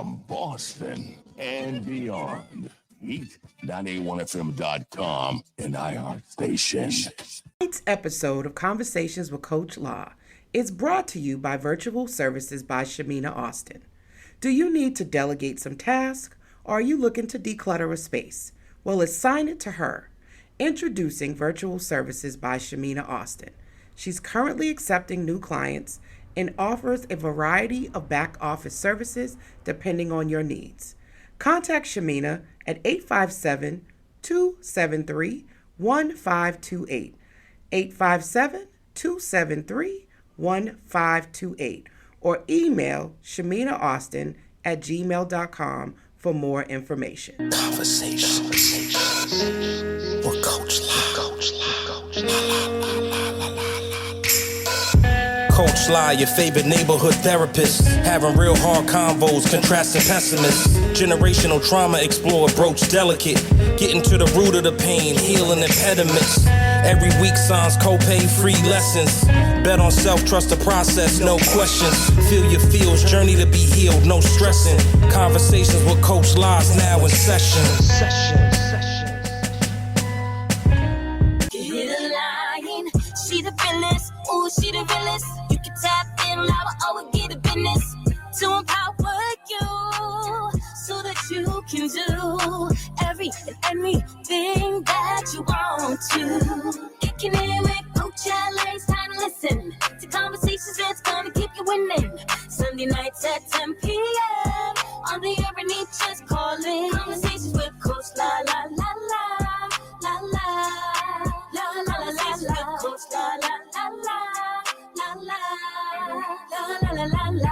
from Boston and beyond. Eat 981fm.com and iHeartStation. Tonight's episode of Conversations with Coach La is brought to you by Virtual Services by Shamina Austin. Do you need to delegate some tasks, or are you looking to declutter a space? Well, assign it to her. Introducing Virtual Services by Shamina Austin. She's currently accepting new clients and offers a variety of back office services depending on your needs. Contact Shamina at 857-273-1528, 857-273-1528, or email shaminaaustin@gmail.com for more information. Conversations with Coach La. Coach La, your favorite neighborhood therapist, having real hard convos, contrasting pessimists. Generational trauma explored, broach delicate, getting to the root of the pain, healing impediments. Every week signs copay free lessons. Bet on self, trust the process, no questions. Feel your feels, journey to be healed, no stressing. Conversations with Coach La's now in session. Get a line, she the realest, ooh, she the realest. You can tap in, I will always get a business to empower you so that you can do every and anything that you want to. It can end with Coach LA, it's time to listen to conversations that's gonna keep you winning. Sunday nights at 10 p.m. on the air and he just calling. Conversations with Coach La La La La La La La La La La La. Coach La La La La La La La La La La La.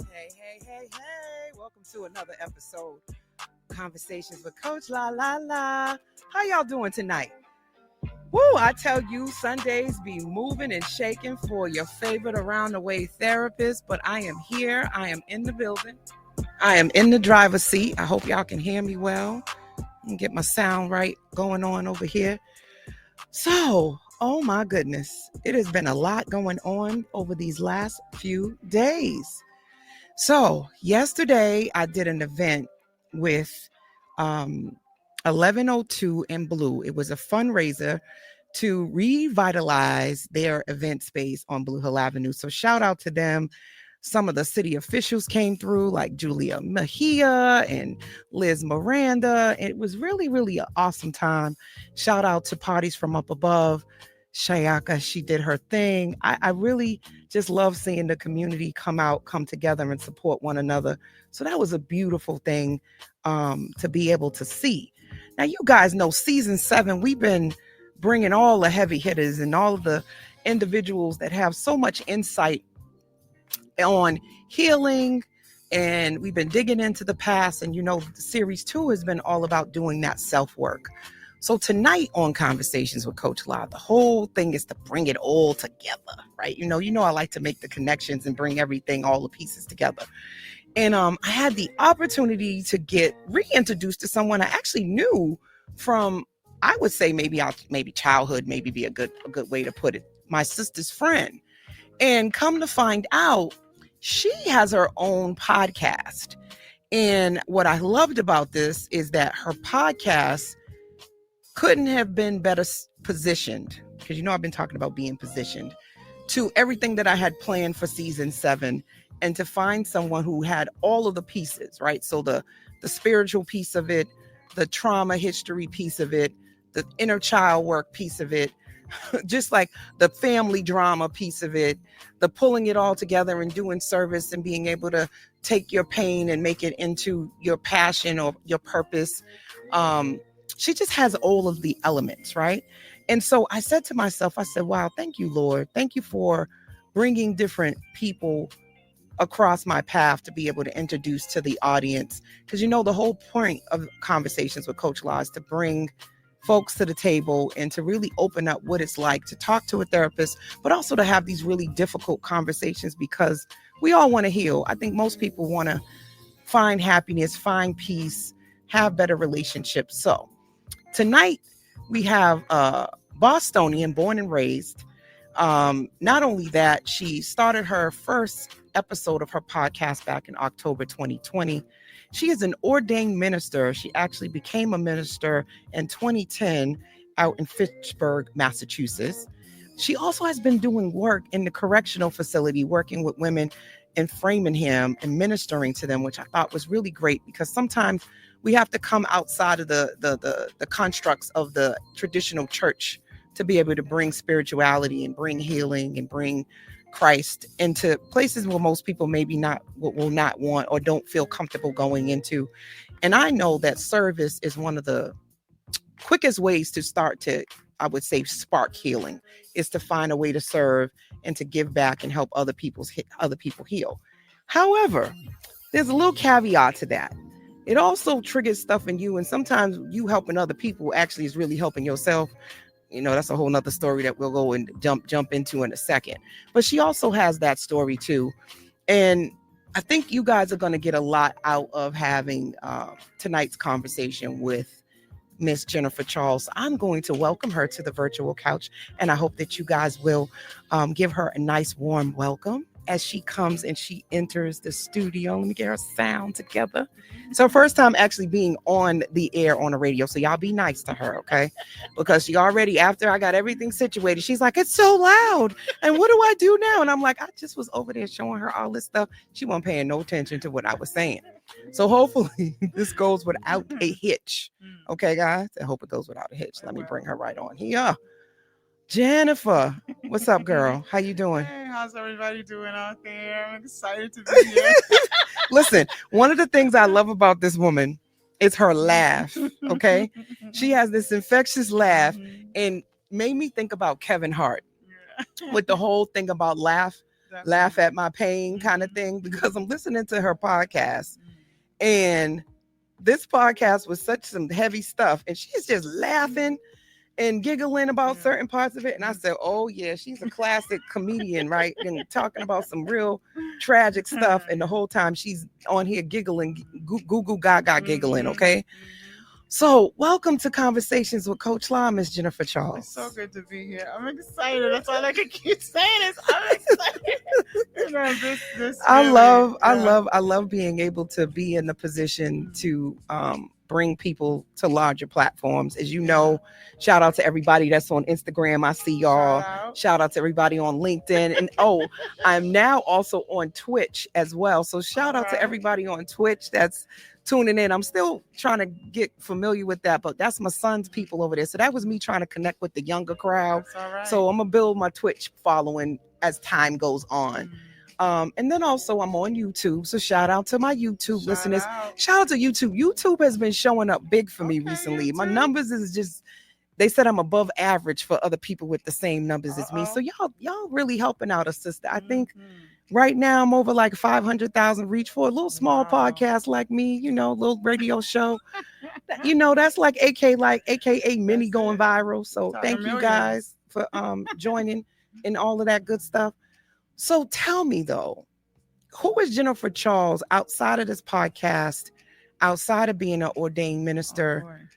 Hey, welcome to another episode of Conversations with Coach La La La. How y'all doing tonight? Woo, I tell you, Sundays be moving and shaking for your favorite around the way therapist, but I am here. I am in the building. I am in the driver's seat. I hope y'all can hear me well and get my sound right going on over here. So, oh my goodness, it has been a lot going on over these last few days. So yesterday I did an event with 1102 and Blue. It was a fundraiser to revitalize their event space on Blue Hill Avenue. So shout out to them. Some of the city officials came through, like Julia Mejia and Liz Miranda. It was really, really an awesome time. Shout out to Parties from Up Above. Shayaka, she did her thing. I really just love seeing the community come together and support one another. So that was a beautiful thing to be able to see. Now, you guys know season 7, we've been bringing all the heavy hitters and all of the individuals that have so much insight on healing. And we've been digging into the past. And, series 2 has been all about doing that self-work. So tonight on Conversations with Coach La, the whole thing is to bring it all together, right? I like to make the connections and bring everything, all the pieces together. And I had the opportunity to get reintroduced to someone I actually knew from, I would say maybe childhood, maybe be a good way to put it, my sister's friend. And come to find out, she has her own podcast. And what I loved about this is that her podcast couldn't have been better positioned, because I've been talking about being positioned to everything that I had planned for season 7, and to find someone who had all of the pieces, right? So the spiritual piece of it, the trauma history piece of it, the inner child work piece of it, just like the family drama piece of it, the pulling it all together and doing service and being able to take your pain and make it into your passion or your purpose. She just has all of the elements, right? And so I said to myself, wow, thank you, Lord. Thank you for bringing different people across my path to be able to introduce to the audience. Because, the whole point of Conversations with Coach La is to bring folks to the table and to really open up what it's like to talk to a therapist, but also to have these really difficult conversations, because we all want to heal. I think most people want to find happiness, find peace, have better relationships. So tonight we have Bostonian, born and raised. Not only that, she started her first episode of her podcast back in October 2020. She is an ordained minister. She actually became a minister in 2010 out in Fitchburg, Massachusetts. She also has been doing work in the correctional facility, working with women in Framingham and ministering to them, which I thought was really great, because sometimes we have to come outside of the constructs of the traditional church to be able to bring spirituality and bring healing and bring Christ into places where most people maybe will not want or don't feel comfortable going into. And I know that service is one of the quickest ways to start to, I would say, spark healing, is to find a way to serve and to give back and help other people heal. However, there's a little caveat to that. It also triggers stuff in you, and sometimes you helping other people actually is really helping yourself. You know, that's a whole nother story that we'll go and jump into in a second. But she also has that story too. And I think you guys are going to get a lot out of having tonight's conversation with Miss Jennifer Charles. I'm going to welcome her to the virtual couch, and I hope that you guys will give her a nice warm welcome as she comes and she enters the studio. Let me get her sound together. It's her first time actually being on the air on the radio, so y'all be nice to her, okay? Because she already, after I got everything situated, she's like, it's so loud, and what do I do now? And I'm like, I just was over there showing her all this stuff. She wasn't paying no attention to what I was saying. So hopefully this goes without a hitch. Okay, guys? I hope it goes without a hitch. Let me bring her right on here. Jennifer, what's up, girl? How you doing? Hey, how's everybody doing out there? I'm excited to be here. Listen, one of the things I love about this woman is her laugh, okay? She has this infectious laugh and made me think about Kevin Hart with the whole thing about laugh at my pain kind of thing, because I'm listening to her podcast and this podcast was such some heavy stuff and she's just laughing and giggling about certain parts of it. And I said, oh yeah, she's a classic comedian, right? And talking about some real tragic stuff. And the whole time she's on here giggling, goo goo gaga giggling, okay? So welcome to Conversations with Coach La, Miss Jennifer Charles. It's so good to be here. I'm excited. That's all I can keep saying is I'm excited. You know, this I love being able to be in the position to bring people to larger platforms. As you know, shout out to everybody that's on Instagram. I see y'all. Shout out to everybody on LinkedIn. And I'm now also on Twitch as well. So shout out to everybody on Twitch that's tuning in. I'm still trying to get familiar with that, but that's my son's people over there. So that was me trying to connect with the younger crowd. So I'm gonna build my Twitch following as time goes on. And then also I'm on YouTube. So shout out to my YouTube listeners. Shout out to YouTube. YouTube has been showing up big for me recently. My numbers is just, they said I'm above average for other people with the same numbers as me. So y'all really helping out a sister. I think right now I'm over like 500,000 reach for a little small podcast like me, you know, little radio show. You know, that's like AKA mini going viral. So thank you guys for joining in all of that good stuff. So tell me though, who is Jennifer Charles outside of this podcast, outside of being an ordained minister,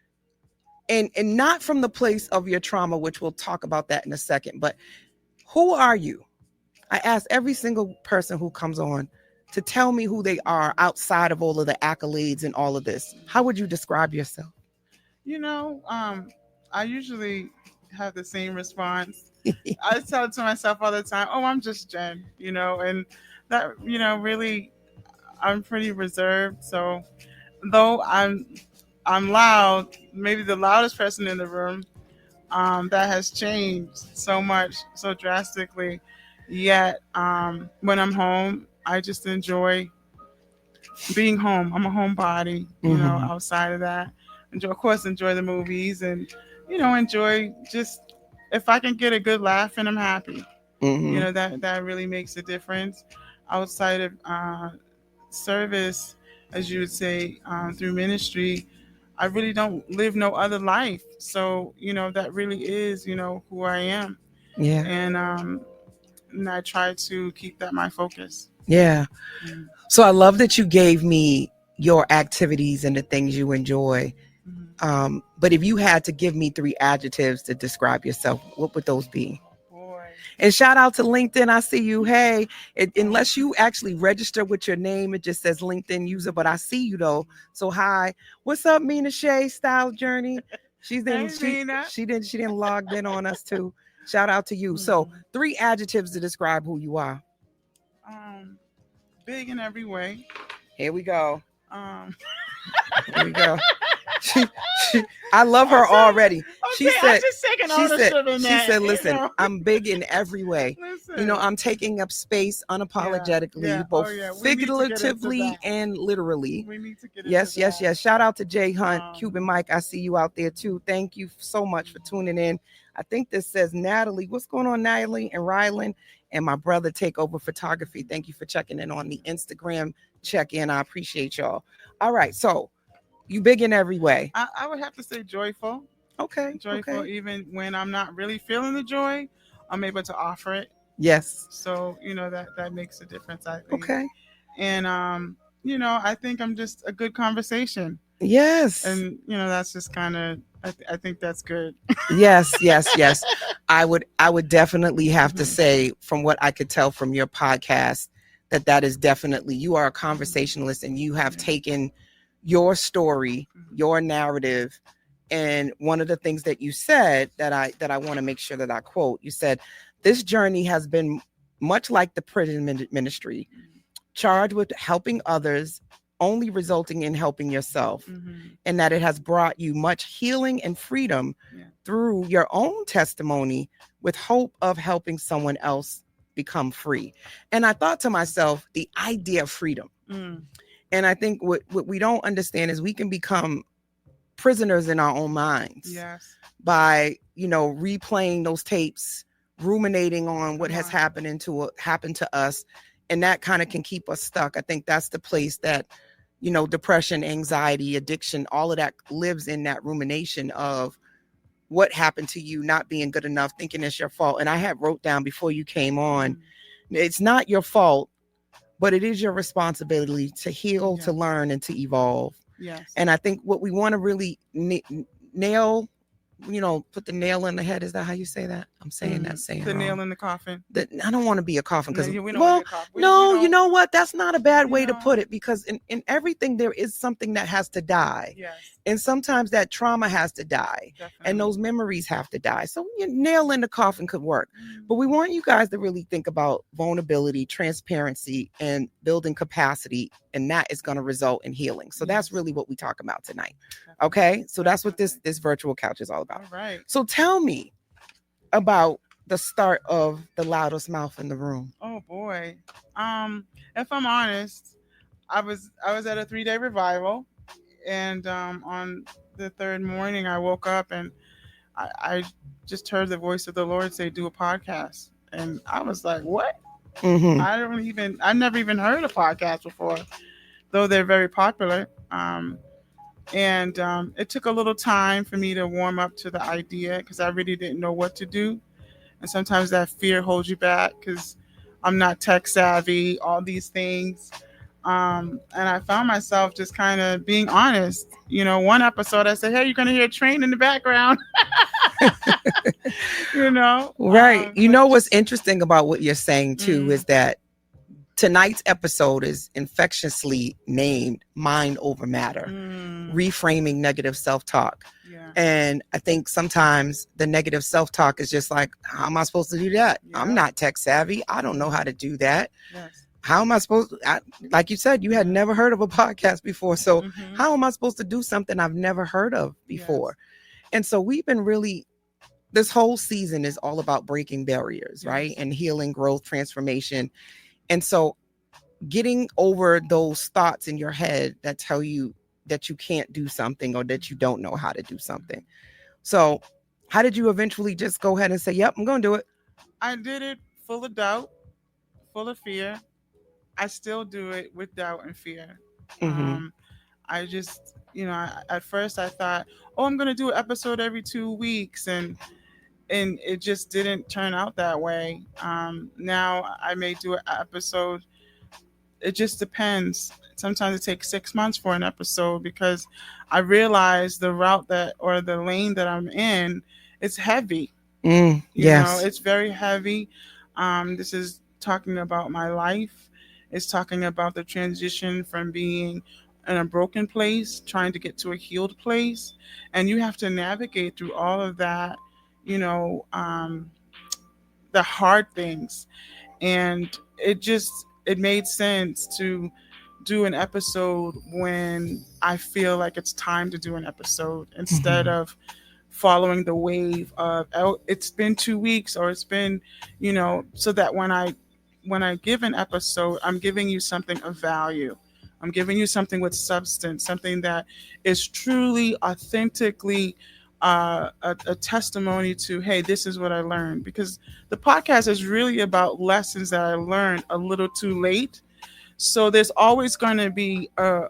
and not from the place of your trauma, which we'll talk about that in a second, but who are you? I ask every single person who comes on to tell me who they are outside of all of the accolades and all of this. How would you describe yourself? You know, I usually have the same response. I tell it to myself all the time, oh, I'm just Jen, you know, and that, you know, really, I'm pretty reserved. So though I'm loud, maybe the loudest person in the room, that has changed so much, so drastically. Yet when I'm home, I just enjoy being home. I'm a homebody, you know, outside of that. Of course, enjoy the movies and, you know, enjoy just, if I can get a good laugh and I'm happy, you know, that really makes a difference. Outside of service, as you would say, through ministry, I really don't live no other life. So, you know, that really is, you know, who I am. Yeah. And I try to keep that my focus. Yeah. So I love that you gave me your activities and the things you enjoy. But if you had to give me 3 adjectives to describe yourself, what would those be? Boy. And shout out to LinkedIn. I see you. Hey, unless you actually register with your name, it just says LinkedIn user, but I see you though. So hi, what's up, Mina Shay, Style Journey? She's in, Hey, Mina. she didn't log in on us too. Shout out to you. So 3 adjectives to describe who you are. Big in every way. Here we go. Here we go. I love her already. She said, listen, I'm big in every way. Listen. I'm taking up space unapologetically, both figuratively and literally. We need to get yes. Shout out to Jay Hunt, Cuban Mike. I see you out there too. Thank you so much for tuning in. I think this says Natalie. What's going on, Natalie and Rylan? And my brother Takeover Photography. Thank you for checking in on the Instagram check-in. I appreciate y'all. All right, so you big in every way. I would have to say joyful. Okay. Joyful, okay. Even when I'm not really feeling the joy, I'm able to offer it. Yes. So, that makes a difference, I think. Okay. And, I think I'm just a good conversation. Yes. And, that's just kind of, I think that's good. Yes. I would definitely have to say, from what I could tell from your podcast, that is definitely, you are a conversationalist and you have taken your story, your narrative. And one of the things that you said that I want to make sure that I quote, you said, this journey has been much like the prison ministry, charged with helping others, only resulting in helping yourself, and that it has brought you much healing and freedom through your own testimony with hope of helping someone else become free. And I thought to myself, the idea of freedom. And I think what we don't understand is we can become prisoners in our own minds by, replaying those tapes, ruminating on what has happened to us. And that kind of can keep us stuck. I think that's the place that, depression, anxiety, addiction, all of that lives in, that rumination of what happened to you, not being good enough, thinking it's your fault. And I had wrote down before you came on, it's not your fault, but it is your responsibility to heal, to learn, and to evolve. Yes. And I think what we want to really nail, put the nail in the head. Is that how you say that? I'm saying that saying the wrong. Nail in the coffin. I don't want to be a coffin because you know what? That's not a bad way to put it, because in everything there is something that has to die. Yes. And sometimes that trauma has to die. Definitely. And those memories have to die. So nail in the coffin could work. But we want you guys to really think about vulnerability, transparency, and building capacity. And that is going to result in healing. So that's really what we talk about tonight. Okay. So that's what this virtual couch is all about. All right. So tell me about the start of the Loudest Mouth in the Room. Oh boy. If I'm honest, I was at a 3-day revival, and on the 3rd morning I woke up and I just heard the voice of the Lord say, do a podcast. And I was like, what? I've never even heard a podcast before, though they're very popular. And it took a little time for me to warm up to the idea, because I really didn't know what to do. And sometimes that fear holds you back because I'm not tech savvy, all these things. And I found myself just kind of being honest. One episode I said, hey, you're going to hear a train in the background. Right. What's interesting about what you're saying too is that tonight's episode is infectiously named Mind Over Matter, Reframing Negative Self-Talk. Yeah. And I think sometimes the negative self-talk is just like, how am I supposed to do that? Yeah. I'm not tech savvy. I don't know how to do that. Yes. How am I supposed to, like you said, you had never heard of a podcast before. So how am I supposed to do something I've never heard of before? Yes. And so we've been really, this whole season is all about breaking barriers, right? And healing, growth, transformation. And so getting over those thoughts in your head that tell you that you can't do something or that you don't know how to do something. So how did you eventually just go ahead and say, yep, I'm going to do it? I did it full of doubt, full of fear. I still do it with doubt and fear. I just, at first I thought, I'm going to do an episode every 2 weeks. And it just didn't turn out that way. Now I may do an episode it just depends. Sometimes it takes 6 months for an episode because I realize the route that or the lane that I'm in, it's heavy. You know, it's very heavy. This is talking about my life. It's talking about the transition from being in a broken place, trying to get to a healed place. And you have to navigate through all of that, you know, the hard things. And it made sense to do an episode when I feel like it's time to do an episode instead of following the wave of, oh, it's been 2 weeks or it's been, you know, so that when I give an episode, I'm giving you something of value. I'm giving you something with substance, something that is truly, authentically a testimony to, hey, this is what I learned. Because the podcast is really about lessons that I learned a little too late. So there's always going to be a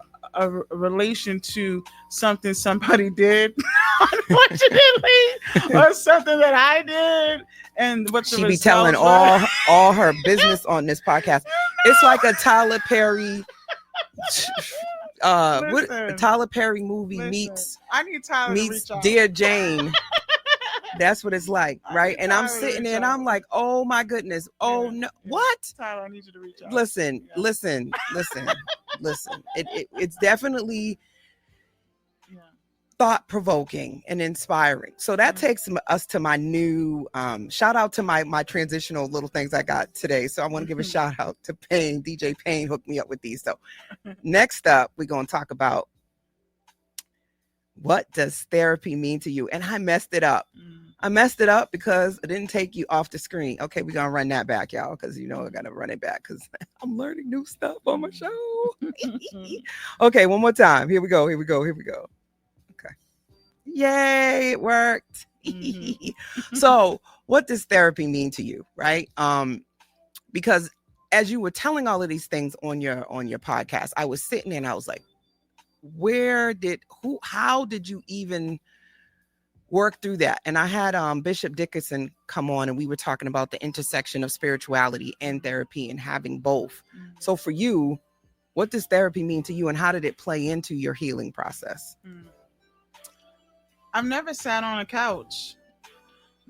relation to something somebody did, unfortunately, or something that I did. And what the she be telling all her business on this podcast. It's like a Tyler Perry what Tyler Perry movie meets I need Tyler meets to reach out. Dear Jane. That's what it's like, right? And I'm sitting there and I'm like, oh my goodness. Oh no, what? Tyler, I need you to reach out. Listen. It's definitely thought-provoking and inspiring. So that takes us to my new shout out to my transitional little things I got today. So I want to give a shout out to Payne. DJ Payne hooked me up with these. So next up, we're going to talk about what does therapy mean to you? And I messed it up. I messed it up because I didn't take you off the screen. Okay, we're going to run that back, y'all, because you know I got to run it back because I'm learning new stuff on my show. Okay, one more time. Here we go. Okay. Yay, it worked. So what does therapy mean to you, right? Because as you were telling all of these things on your podcast, I was sitting there and I was like, how did you even work through that? And I had Bishop Dickerson come on and we were talking about the intersection of spirituality and therapy and having both. So for you, what does therapy mean to you and how did it play into your healing process? I've never sat on a couch,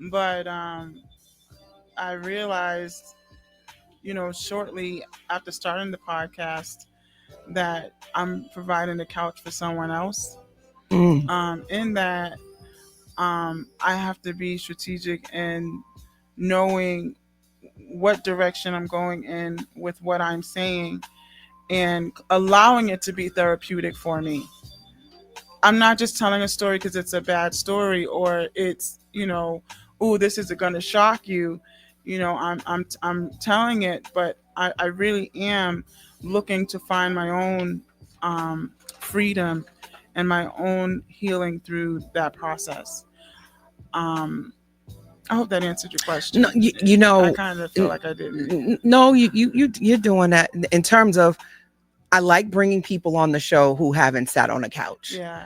but I realized, you know, shortly after starting the podcast that I'm providing a couch for someone else. In that I have to be strategic in knowing what direction I'm going in with what I'm saying and allowing it to be therapeutic for me. I'm not just telling a story because it's a bad story or it's, you know, oh, this is going to shock you. You know, I'm telling it, but I really am looking to find my own freedom and my own healing through that process. I hope that answered your question. No, you know, I kind of feel like I didn't. No, you're doing that in terms of, I like bringing people on the show who haven't sat on a couch. Yeah.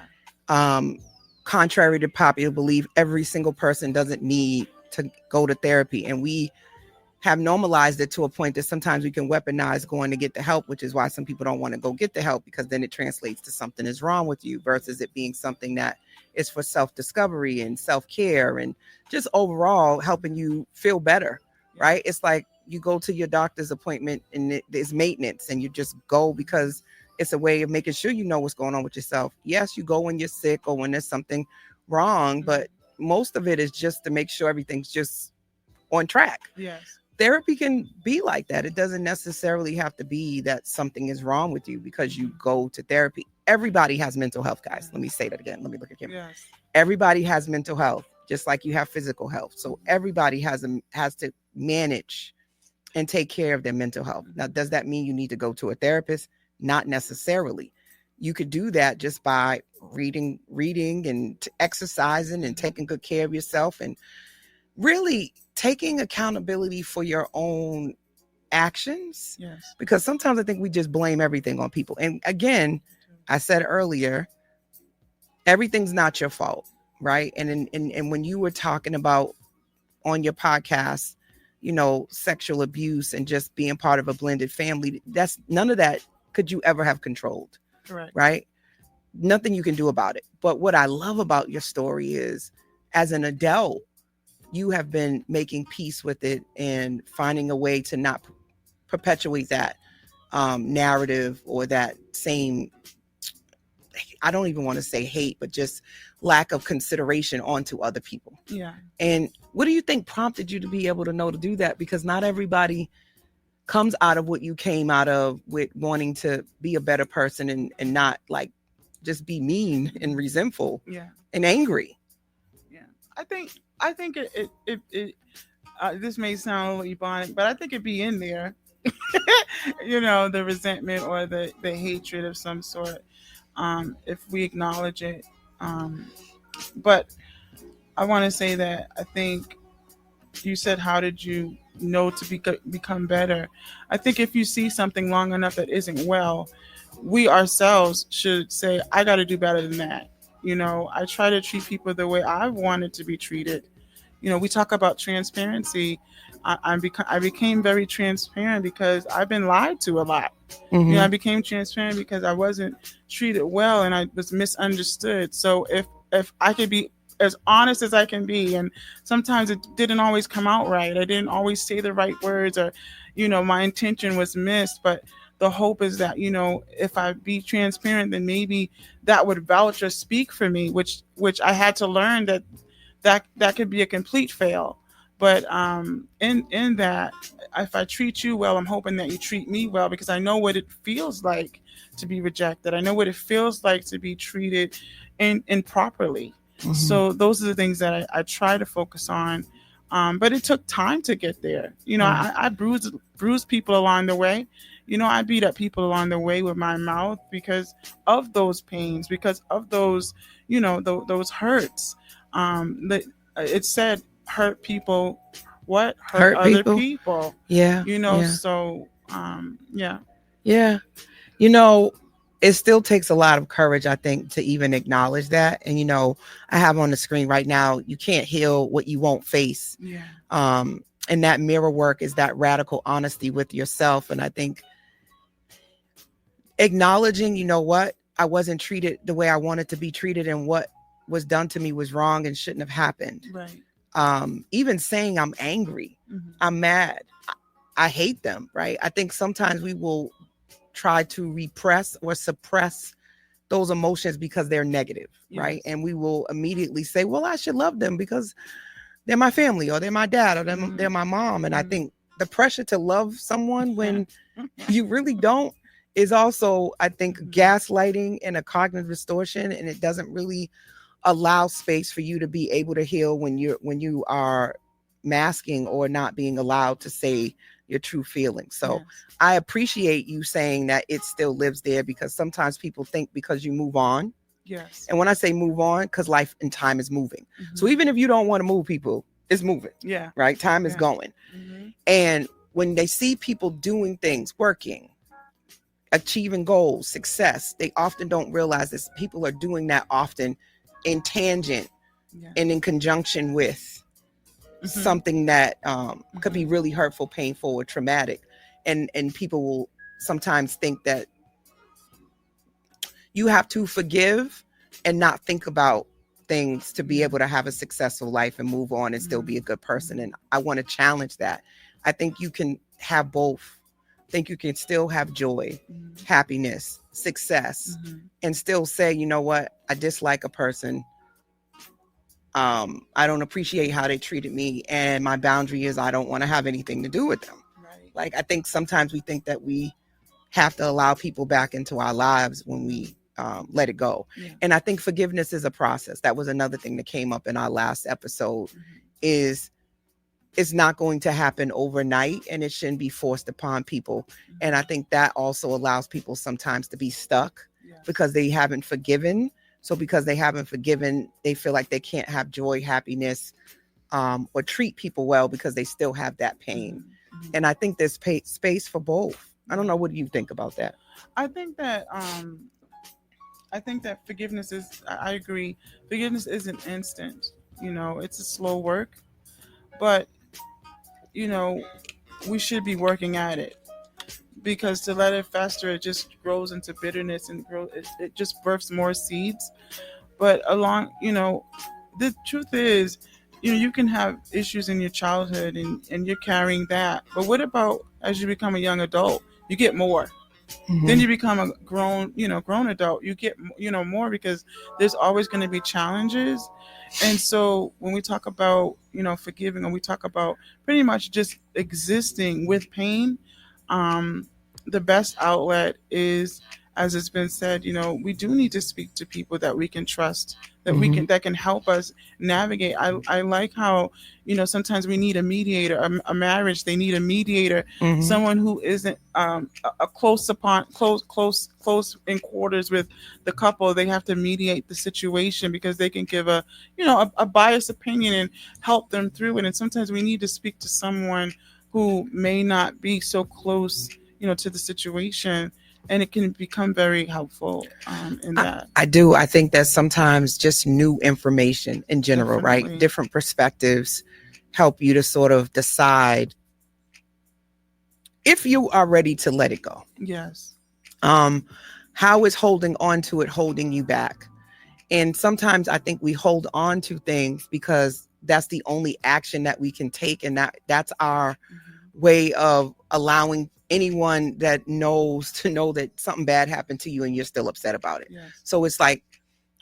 Contrary to popular belief, every single person doesn't need to go to therapy, and we have normalized it to a point that sometimes we can weaponize going to get the help, which is why some people don't want to go get the help, because then it translates to something is wrong with you versus it being something that is for self-discovery and self-care and just overall helping you feel better, right? It's like you go to your doctor's appointment and there's maintenance and you just go because it's a way of making sure you know what's going on with yourself. Yes, you go when you're sick or when there's something wrong, but most of it is just to make sure everything's just on track. Yes. Therapy can be like that. It doesn't necessarily have to be that something is wrong with you because you go to therapy. Everybody has mental health, guys. Let me say that again. Let me look at you. Yes. Everybody has mental health, just like you have physical health. So everybody has to manage and take care of their mental health. Now, does that mean you need to go to a therapist? Not necessarily. You could do that just by reading and exercising and taking good care of yourself and really taking accountability for your own actions. Yes. Because sometimes I think we just blame everything on people. And again, I said earlier, everything's not your fault, right? And when you were talking about on your podcast, sexual abuse and just being part of a blended family, that's none of that could you ever have controlled. Correct. Right? Nothing you can do about it. But what I love about your story is, as an adult, you have been making peace with it and finding a way to not perpetuate that narrative or that same, I don't even want to say hate, but just lack of consideration onto other people. Yeah. And what do you think prompted you to be able to know to do that? Because not everybody comes out of what you came out of with wanting to be a better person and not like just be mean and resentful and angry. Yeah. I think it this may sound a little ebonic, but I think it'd be in there. The resentment or the hatred of some sort, if we acknowledge it. But I want to say that I think you said, how did you know to become better? I think if you see something long enough that isn't well, we ourselves should say, I got to do better than that. I try to treat people the way I wanted to be treated. We talk about transparency. I became very transparent because I've been lied to a lot. Mm-hmm. I became transparent because I wasn't treated well and I was misunderstood. So if I could be as honest as I can be, and sometimes it didn't always come out right. I didn't always say the right words, or, my intention was missed. But the hope is that, if I be transparent, then maybe that would vouch or speak for me, which I had to learn that could be a complete fail. But in that, if I treat you well, I'm hoping that you treat me well, because I know what it feels like to be rejected. I know what it feels like to be treated improperly. Mm-hmm. So those are the things that I try to focus on. But it took time to get there. I bruised people along the way. I beat up people along the way with my mouth because of those pains, because of those, those hurts. It said, hurt people, what? Hurt other people. Yeah. So, yeah. Yeah. It still takes a lot of courage, I think, to even acknowledge that. And, I have on the screen right now, you can't heal what you won't face. Yeah. And that mirror work is that radical honesty with yourself. And I think acknowledging, what, I wasn't treated the way I wanted to be treated, and what was done to me was wrong and shouldn't have happened. Right. Even saying I'm angry, mm-hmm. I'm mad, I hate them, right? I think sometimes we will try to repress or suppress those emotions because they're negative, yes. Right? And we will immediately say, well, I should love them because they're my family, or they're my dad, or they're my mom. And mm-hmm. I think the pressure to love someone when you really don't is also, I think, mm-hmm. gaslighting and a cognitive distortion, and it doesn't really allow space for you to be able to heal when you are masking or not being allowed to say your true feelings. So yes. I appreciate you saying that it still lives there, because sometimes people think because you move on. Yes. And when I say move on, because life and time is moving. Mm-hmm. So even if you don't want to move people, it's moving. Yeah. Right? Time is going. Mm-hmm. And when they see people doing things, working, achieving goals, success, they often don't realize this. People are doing that often in tangent and in conjunction with mm-hmm. something that mm-hmm. could be really hurtful, painful, or traumatic. And people will sometimes think that you have to forgive and not think about things to be able to have a successful life and move on and still be a good person. And I want to challenge that. I think you can have both. I think you can still have joy, happiness, success, and still say, you know what, I dislike a person. I don't appreciate how they treated me, and my boundary is I don't want to have anything to do with them. Right. Like, I think sometimes we think that we have to allow people back into our lives when we let it go. Yeah. And I think forgiveness is a process. That was another thing that came up in our last episode, is it's not going to happen overnight, and it shouldn't be forced upon people. And I think that also allows people sometimes to be stuck because they haven't forgiven. So because they haven't forgiven, they feel like they can't have joy, happiness, or treat people well because they still have that pain. And I think there's space for both. I don't know. What do you think about that? I think that forgiveness is, I agree. Forgiveness isn't instant. It's a slow work, but we should be working at it, because to let it fester, it just grows into bitterness and it just births more seeds. But the truth is, you can have issues in your childhood and you're carrying that. But what about as you become a young adult? You get more. Then you become a grown adult. You get, more, because there's always going to be challenges. And so when we talk about, forgiving, and we talk about pretty much just existing with pain, the best outlet is, as it's been said, we do need to speak to people that we can trust, that can help us navigate. I like how, sometimes we need a mediator, a marriage, they need a mediator, someone who isn't a close in quarters with the couple. They have to mediate the situation because they can give a biased opinion and help them through it. And sometimes we need to speak to someone who may not be so close, to the situation. And it can become very helpful in that. I do. I think that sometimes just new information in general, Definitely. right? Different perspectives help you to sort of decide if you are ready to let it go. Yes. How is holding on to it holding you back? And sometimes I think we hold on to things because that's the only action that we can take. And that's our way of allowing anyone that knows to know that something bad happened to you and you're still upset about it. Yes. So it's like,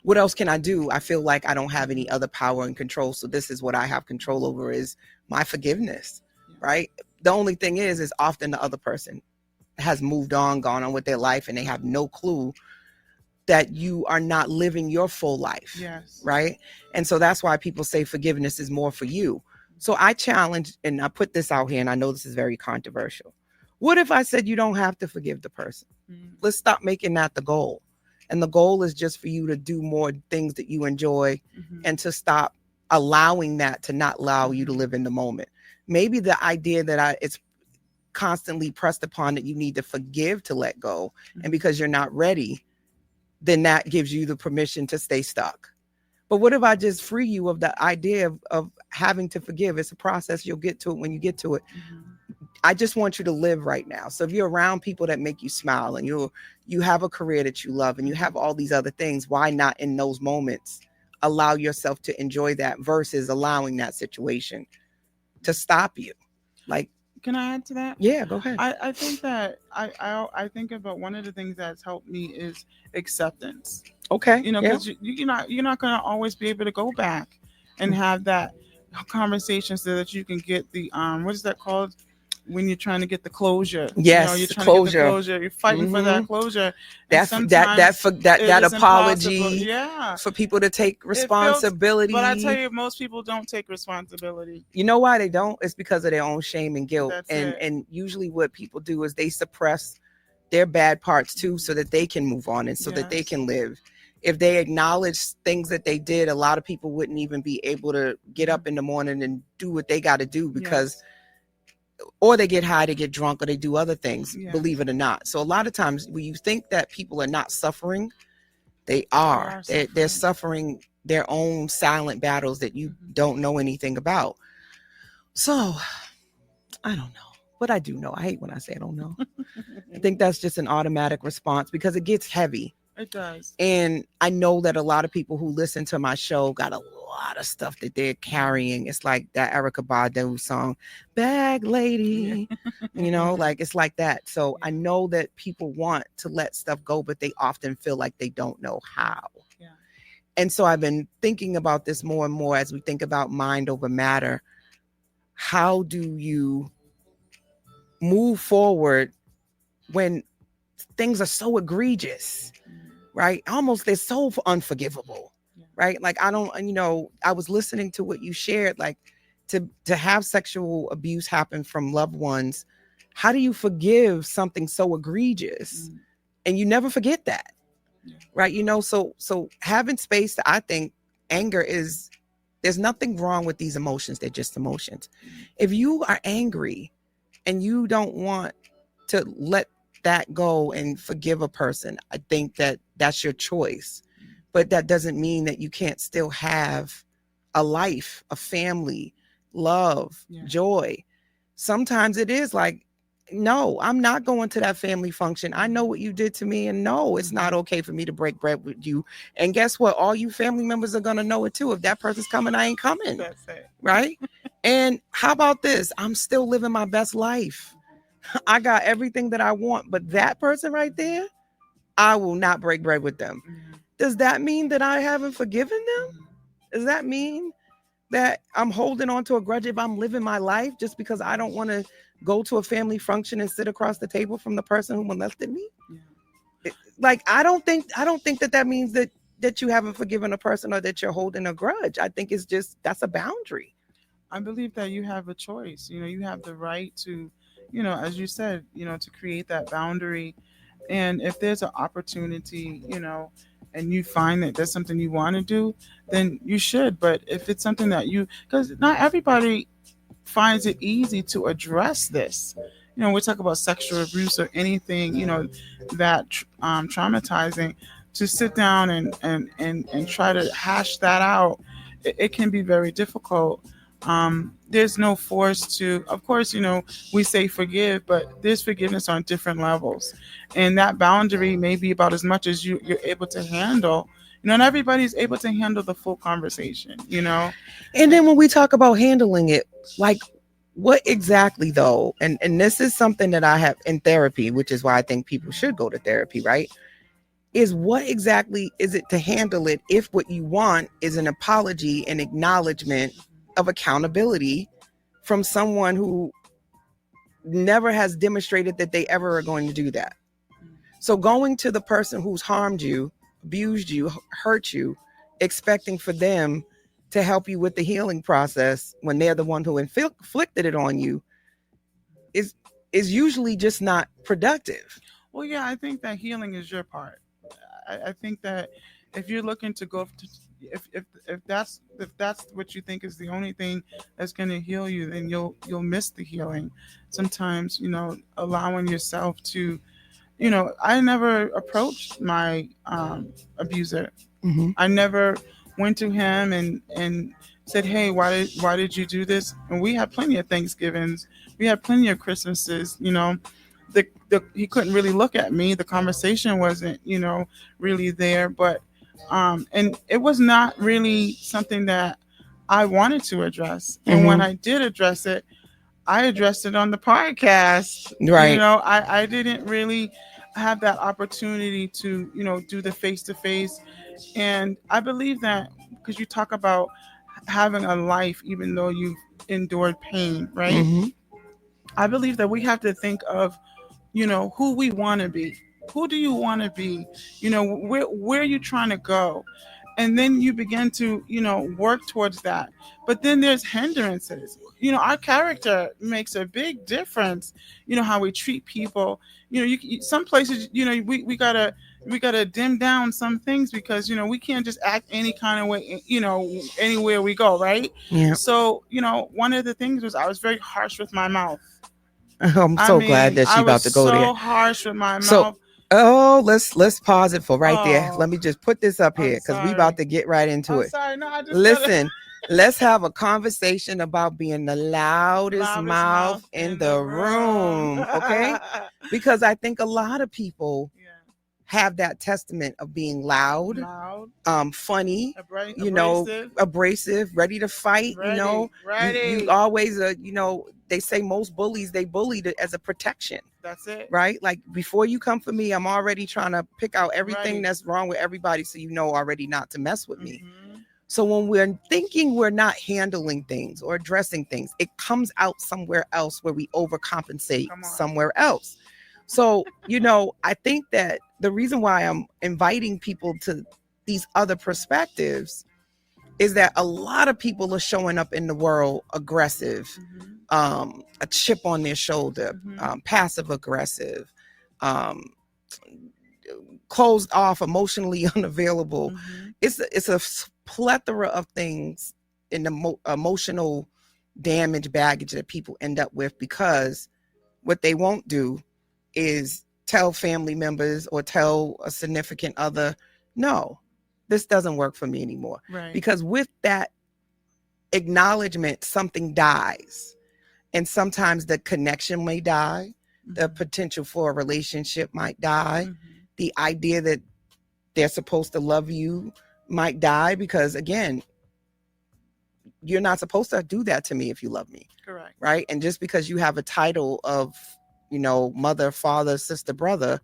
what else can I do? I feel like I don't have any other power and control. So this is what I have control over, is my forgiveness, right? The only thing is often the other person has moved on, gone on with their life, and they have no clue that you are not living your full life. Yes. Right. And so that's why people say forgiveness is more for you. So I challenge, and I put this out here, and I know this is very controversial. What if I said you don't have to forgive the person? Let's stop making that the goal. And the goal is just for you to do more things that you enjoy and to stop allowing that to not allow you to live in the moment. Maybe the idea that it's constantly pressed upon that you need to forgive to let go. And because you're not ready, then that gives you the permission to stay stuck. But what if I just free you of the idea of having to forgive? It's a process. You'll get to it when you get to it. I just want you to live right now. So if you're around people that make you smile and you have a career that you love and you have all these other things, why not in those moments allow yourself to enjoy that versus allowing that situation to stop you? Like, can I add to that? Yeah, go ahead. I think that I think about one of the things that's helped me is acceptance. Okay. Because you're not going to always be able to go back and have that conversation so that you can get the what is that called? When you're trying to get the closure. Yes, you're trying closure. To get the closure. You're fighting for that closure. That apology. Yeah. For people to take responsibility. But I tell you, most people don't take responsibility. You know why they don't? It's because of their own shame and guilt. That's and usually what people do is they suppress their bad parts too, so that they can move on and so that they can live. If they acknowledge things that they did, a lot of people wouldn't even be able to get up in the morning and do what they got to do because or they get high, they get drunk, or they do other things, believe it or not. So a lot of times when you think that people are not suffering, they are. They're suffering their own silent battles that you don't know anything about. So I don't know. But I do know. I hate when I say I don't know. I think that's just an automatic response because it gets heavy. It does. And I know that a lot of people who listen to my show got a lot of stuff that they're carrying. It's like that Erykah Badu song, Bag Lady, like it's like that. So I know that people want to let stuff go, but they often feel like they don't know how. Yeah. And so I've been thinking about this more and more as we think about mind over matter. How do you move forward when things are so egregious? Right? Almost they're so unforgivable, right? Like I was listening to what you shared, like to have sexual abuse happen from loved ones. How do you forgive something so egregious? And you never forget that, right? So having space I think anger there's nothing wrong with these emotions. They're just emotions. If you are angry and you don't want to let that go and forgive a person, I think that that's your choice, but that doesn't mean that you can't still have a life, a family, love, joy. sometimes it is like, no, I'm not going to that family function. I know what you did to me, and no, it's not okay for me to break bread with you. And guess what? All you family members are going to know it too. If that person's coming, I ain't coming. That's it. Right? And how about this? I'm still living my best life. I got everything that I want, but that person right there, I will not break bread with them. Does that mean that I haven't forgiven them? Does that mean that I'm holding on to a grudge if I'm living my life just because I don't want to go to a family function and sit across the table from the person who molested me? Like, I don't think that means that you haven't forgiven a person or that you're holding a grudge. I think it's just, that's a boundary. I believe that you have a choice. You have the right to, as you said, to create that boundary. And if there's an opportunity, and you find that there's something you want to do, then you should. But if it's something that because not everybody finds it easy to address this. We talk about sexual abuse or anything, that traumatizing, to sit down and try to hash that out. It can be very difficult. There's no force to, of course, we say forgive, but there's forgiveness on different levels. And that boundary may be about as much as you're able to handle. Not everybody's able to handle the full conversation, And then when we talk about handling it, like, what exactly though? And this is something that I have in therapy, which is why I think people should go to therapy, right? Is what exactly is it to handle it if what you want is an apology and acknowledgement of accountability from someone who never has demonstrated that they ever are going to do that? So going to the person who's harmed you, abused you, hurt you, expecting for them to help you with the healing process when they're the one who inflicted it on you is usually just not productive. Well, yeah, I think that healing is your part. I think that if you're looking to go to, if that's what you think is the only thing that's going to heal you, then you'll miss the healing. Sometimes, allowing yourself to, I never approached my abuser. Mm-hmm. I never went to him and said, hey, why did you do this? And we had plenty of Thanksgivings. We had plenty of Christmases, he couldn't really look at me. The conversation wasn't, really there, but, and it was not really something that I wanted to address. And Mm-hmm. when I did address it, I addressed it on the podcast. Right. I didn't really have that opportunity to, do the face-to-face. And I believe that because you talk about having a life, even though you've endured pain, right? Mm-hmm. I believe that we have to think of, who we want to be. Who do you want to be? Where are you trying to go? And then you begin to, work towards that. But then there's hindrances. Our character makes a big difference. How we treat people. Some places, we gotta dim down some things because we can't just act any kind of way. Anywhere we go, right? Yeah. So one of the things was I was very harsh with my mouth. I'm so glad that she's about to go there. So harsh with my mouth. Oh, let's pause it for right there. Let me just put this up here because we about to get right into it. Sorry, no, I just listen. Let's have a conversation about being the loudest mouth in the room, okay? Because I think a lot of people have that testament of being loud, funny, abrasive, ready to fight. You always, they say most bullies, they bullied it as a protection. That's it. Right? Like, before you come for me, I'm already trying to pick out everything that's wrong with everybody so already not to mess with me. So when we're thinking we're not handling things or addressing things, it comes out somewhere else where we overcompensate somewhere else. So, I think that the reason why I'm inviting people to these other perspectives is that a lot of people are showing up in the world aggressive, a chip on their shoulder, passive aggressive, closed off, emotionally unavailable. It's a plethora of things in the emotional damage baggage that people end up with, because what they won't do is tell family members or tell a significant other, no, this doesn't work for me anymore. Right. Because with that acknowledgement, something dies. And sometimes the connection may die. The potential for a relationship might die. The idea that they're supposed to love you might die, because again, you're not supposed to do that to me if you love me. Correct. Right. And just because you have a title of, mother, father, sister, brother,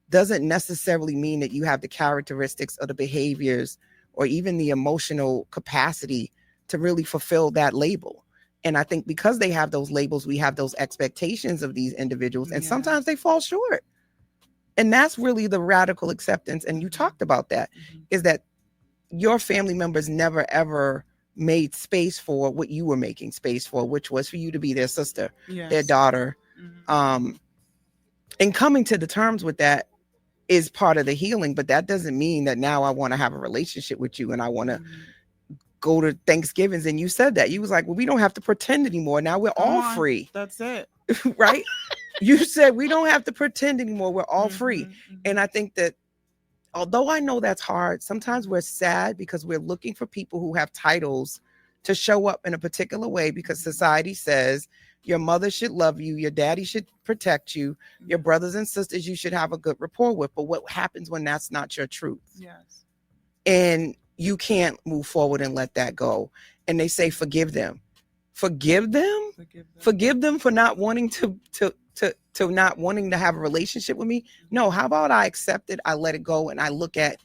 doesn't necessarily mean that you have the characteristics or the behaviors or even the emotional capacity to really fulfill that label. And I think because they have those labels, we have those expectations of these individuals, and sometimes they fall short. And that's really the radical acceptance. And you talked about that, is that your family members never, ever made space for what you were making space for, which was for you to be their sister, their daughter. And coming to the terms with that is part of the healing. But that doesn't mean that now I want to have a relationship with you and I want to go to Thanksgivings. And you said that. You was like, well, we don't have to pretend anymore. Now we're all free. That's it. Right? You said we don't have to pretend anymore. We're all free. And I think that although I know that's hard, sometimes we're sad because we're looking for people who have titles to show up in a particular way, because society says your mother should love you, your daddy should protect you, your brothers and sisters you should have a good rapport with. But what happens when that's not your truth? Yes. And you can't move forward and let that go. And they say, forgive them. Forgive them? Forgive them for not wanting to not wanting to have a relationship with me? No, how about I accept it, I let it go, and I look at,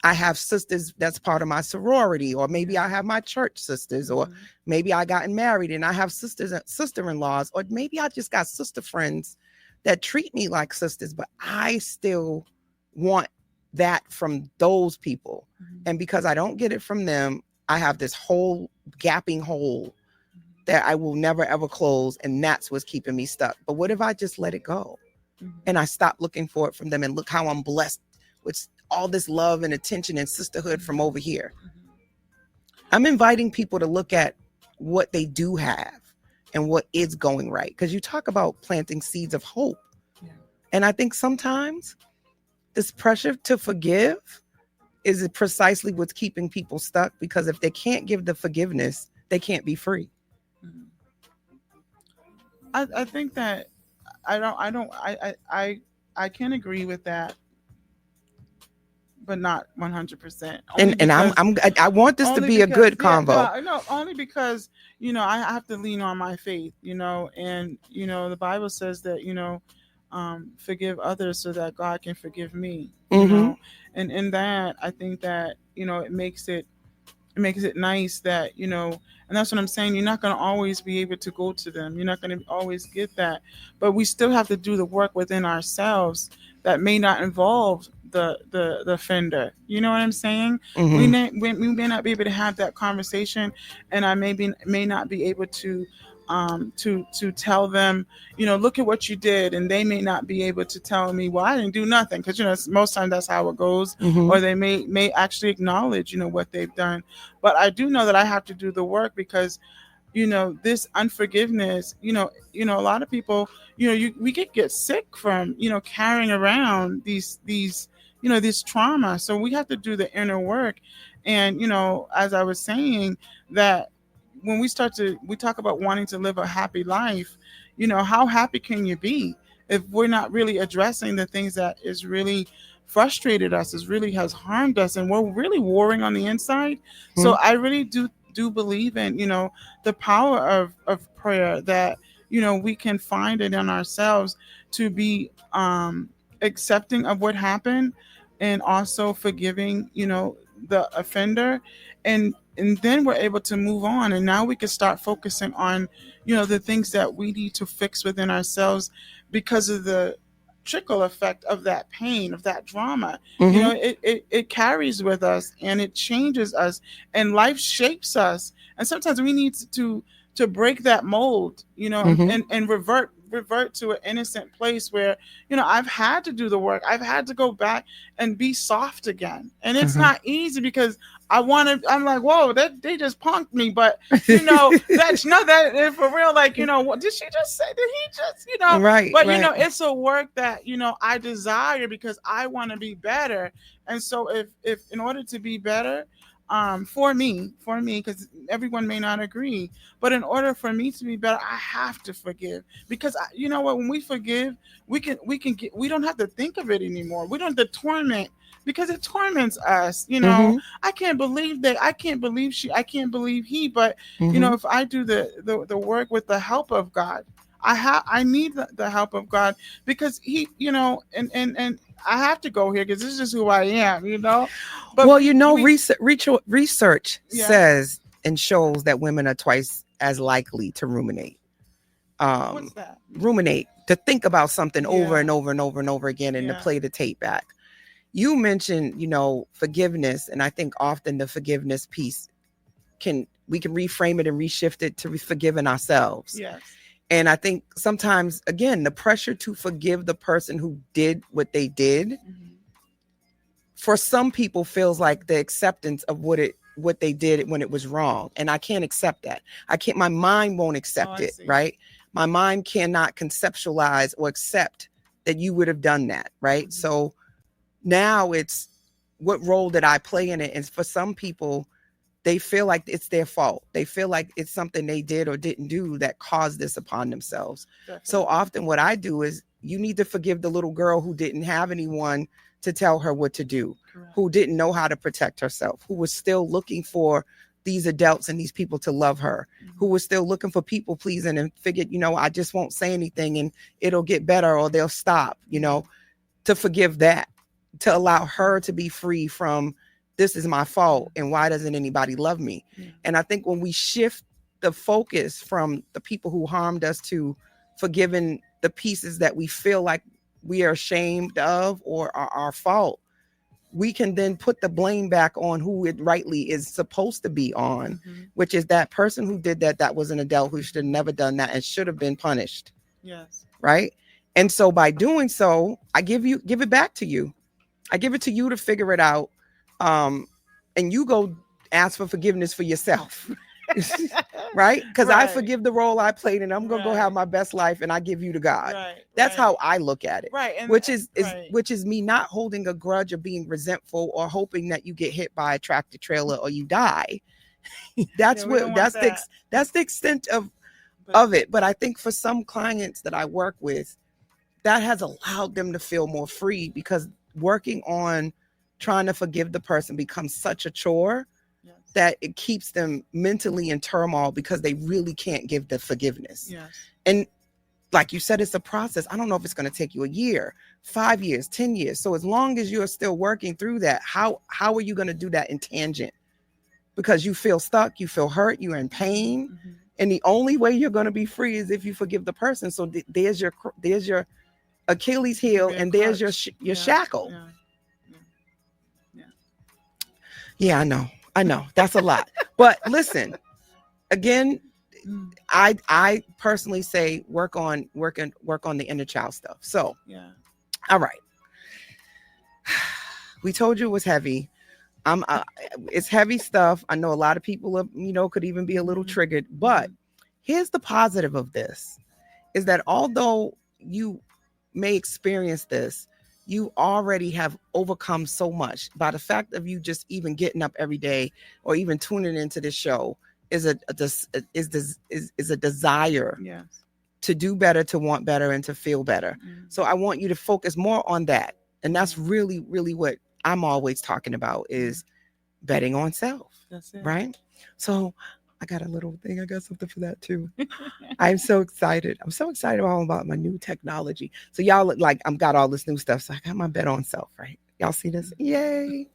I have sisters that's part of my sorority, or maybe I have my church sisters, or maybe I gotten married and I have sisters and sister-in-laws, or maybe I just got sister friends that treat me like sisters, but I still want that from those people. And because I don't get it from them, I have this whole gaping hole that I will never, ever close. And that's what's keeping me stuck. But what if I just let it go? And I stop looking for it from them, and look how I'm blessed with all this love and attention and sisterhood from over here. I'm inviting people to look at what they do have and what is going right. Because you talk about planting seeds of hope. And I think sometimes this pressure to forgive is precisely what's keeping people stuck, because if they can't give the forgiveness, they can't be free. I think that I can agree with that, but not 100%. And I want this to be a good convo. No, only because, I have to lean on my faith, and, the Bible says that, forgive others so that God can forgive me, you know, and in that, I think that, it makes it nice that, and that's what I'm saying. You're not going to always be able to go to them. You're not going to always get that, but we still have to do the work within ourselves that may not involve the offender. You know what I'm saying? We may not be able to have that conversation, and I may not be able to tell them, look at what you did, and they may not be able to tell me, well, I didn't do nothing, because most times that's how it goes. Or they may actually acknowledge what they've done. But I do know that I have to do the work, because this unforgiveness, a lot of people, we get sick from carrying around these trauma. So we have to do the inner work. And as I was saying, that when we talk about wanting to live a happy life, how happy can you be if we're not really addressing the things that is really frustrated us, has harmed us, and we're really warring on the inside. So I really do believe in, the power of prayer, that, we can find it in ourselves to be accepting of what happened, and also forgiving, the offender, and then we're able to move on. And now we can start focusing on, the things that we need to fix within ourselves, because of the trickle effect of that pain, of that drama. It carries with us, and it changes us, and life shapes us. And sometimes we need to break that mold, and revert to an innocent place where, I've had to do the work. I've had to go back and be soft again. And it's not easy, because I'm like, whoa, they just punked me. But, that's not that for real. Like, what did she just say? Did he just, Right. But, right. It's a work that, I desire, because I want to be better. And so if in order to be better, for me, because everyone may not agree. But in order for me to be better, I have to forgive, because you know what? When we forgive, we don't have to think of it anymore. We don't have to torment, because it torments us. You know, I can't believe that. I can't believe she. I can't believe he. But you know, if I do the work with the help of God, I need the help of God, because he, you know, and I have to go here because this is who I am, you know. But well, you know, research says and shows that women are twice as likely to ruminate. What's that? Ruminate, to think about something over and over and over and over again, and to play the tape back. You mentioned, you know, forgiveness, and I think often the forgiveness piece we can reframe it and reshift it to forgiving ourselves. Yes. And I think sometimes, again, the pressure to forgive the person who did what they did, for some people feels like the acceptance of what they did when it was wrong. And I can't accept that. My mind won't accept it, right? My mind cannot conceptualize or accept that you would have done that, right? So now it's, what role did I play in it? And for some people, they feel like it's their fault. They feel like it's something they did or didn't do that caused this upon themselves. Definitely. So often what I do is, you need to forgive the little girl who didn't have anyone to tell her what to do, who didn't know how to protect herself, who was still looking for these adults and these people to love her, who was still looking for people pleasing and figured, you know, I just won't say anything and it'll get better or they'll stop, you know, to forgive that, to allow her to be free from, this is my fault and why doesn't anybody love me? And I think when we shift the focus from the people who harmed us to forgiving the pieces that we feel like we are ashamed of or are our fault, we can then put the blame back on who it rightly is supposed to be on, which is that person who did that. That was an adult who should have never done that and should have been punished. Yes. Right. And so by doing so, I give it back to you. I give it to you to figure it out. And you go ask for forgiveness for yourself. Right? Because I forgive the role I played and I'm going to go have my best life and I give you to God. That's how I look at it. Right. And which is me not holding a grudge or being resentful or hoping that you get hit by a tractor trailer or you die. That's the extent of it. But I think for some clients that I work with, that has allowed them to feel more free, because working on trying to forgive the person becomes such a chore that it keeps them mentally in turmoil because they really can't give the forgiveness. Yes. And like you said, it's a process. I don't know if it's going to take you a year, 5 years, 10 years. So as long as you're still working through that, how are you going to do that in tangent? Because you feel stuck, you feel hurt, you're in pain. And the only way you're going to be free is if you forgive the person. So there's your Achilles heel and there's your shackle. Yeah, I know that's a lot. But listen, again, I personally say work on the inner child stuff. So all right. We told you it was heavy. It's heavy stuff. I know a lot of people could even be a little triggered, but here's the positive of this, is that although you may experience this, you already have overcome so much by the fact of you just even getting up every day or even tuning into this show is a desire to do better, to want better, and to feel better. So I want you to focus more on that. And that's really, really what I'm always talking about, is betting on self. That's it. Right? So I got a little thing. I got something for that too. I'm so excited. I'm so excited about my new technology. So y'all look like I've got all this new stuff. So I got my bet on self, right? Y'all see this? Yay.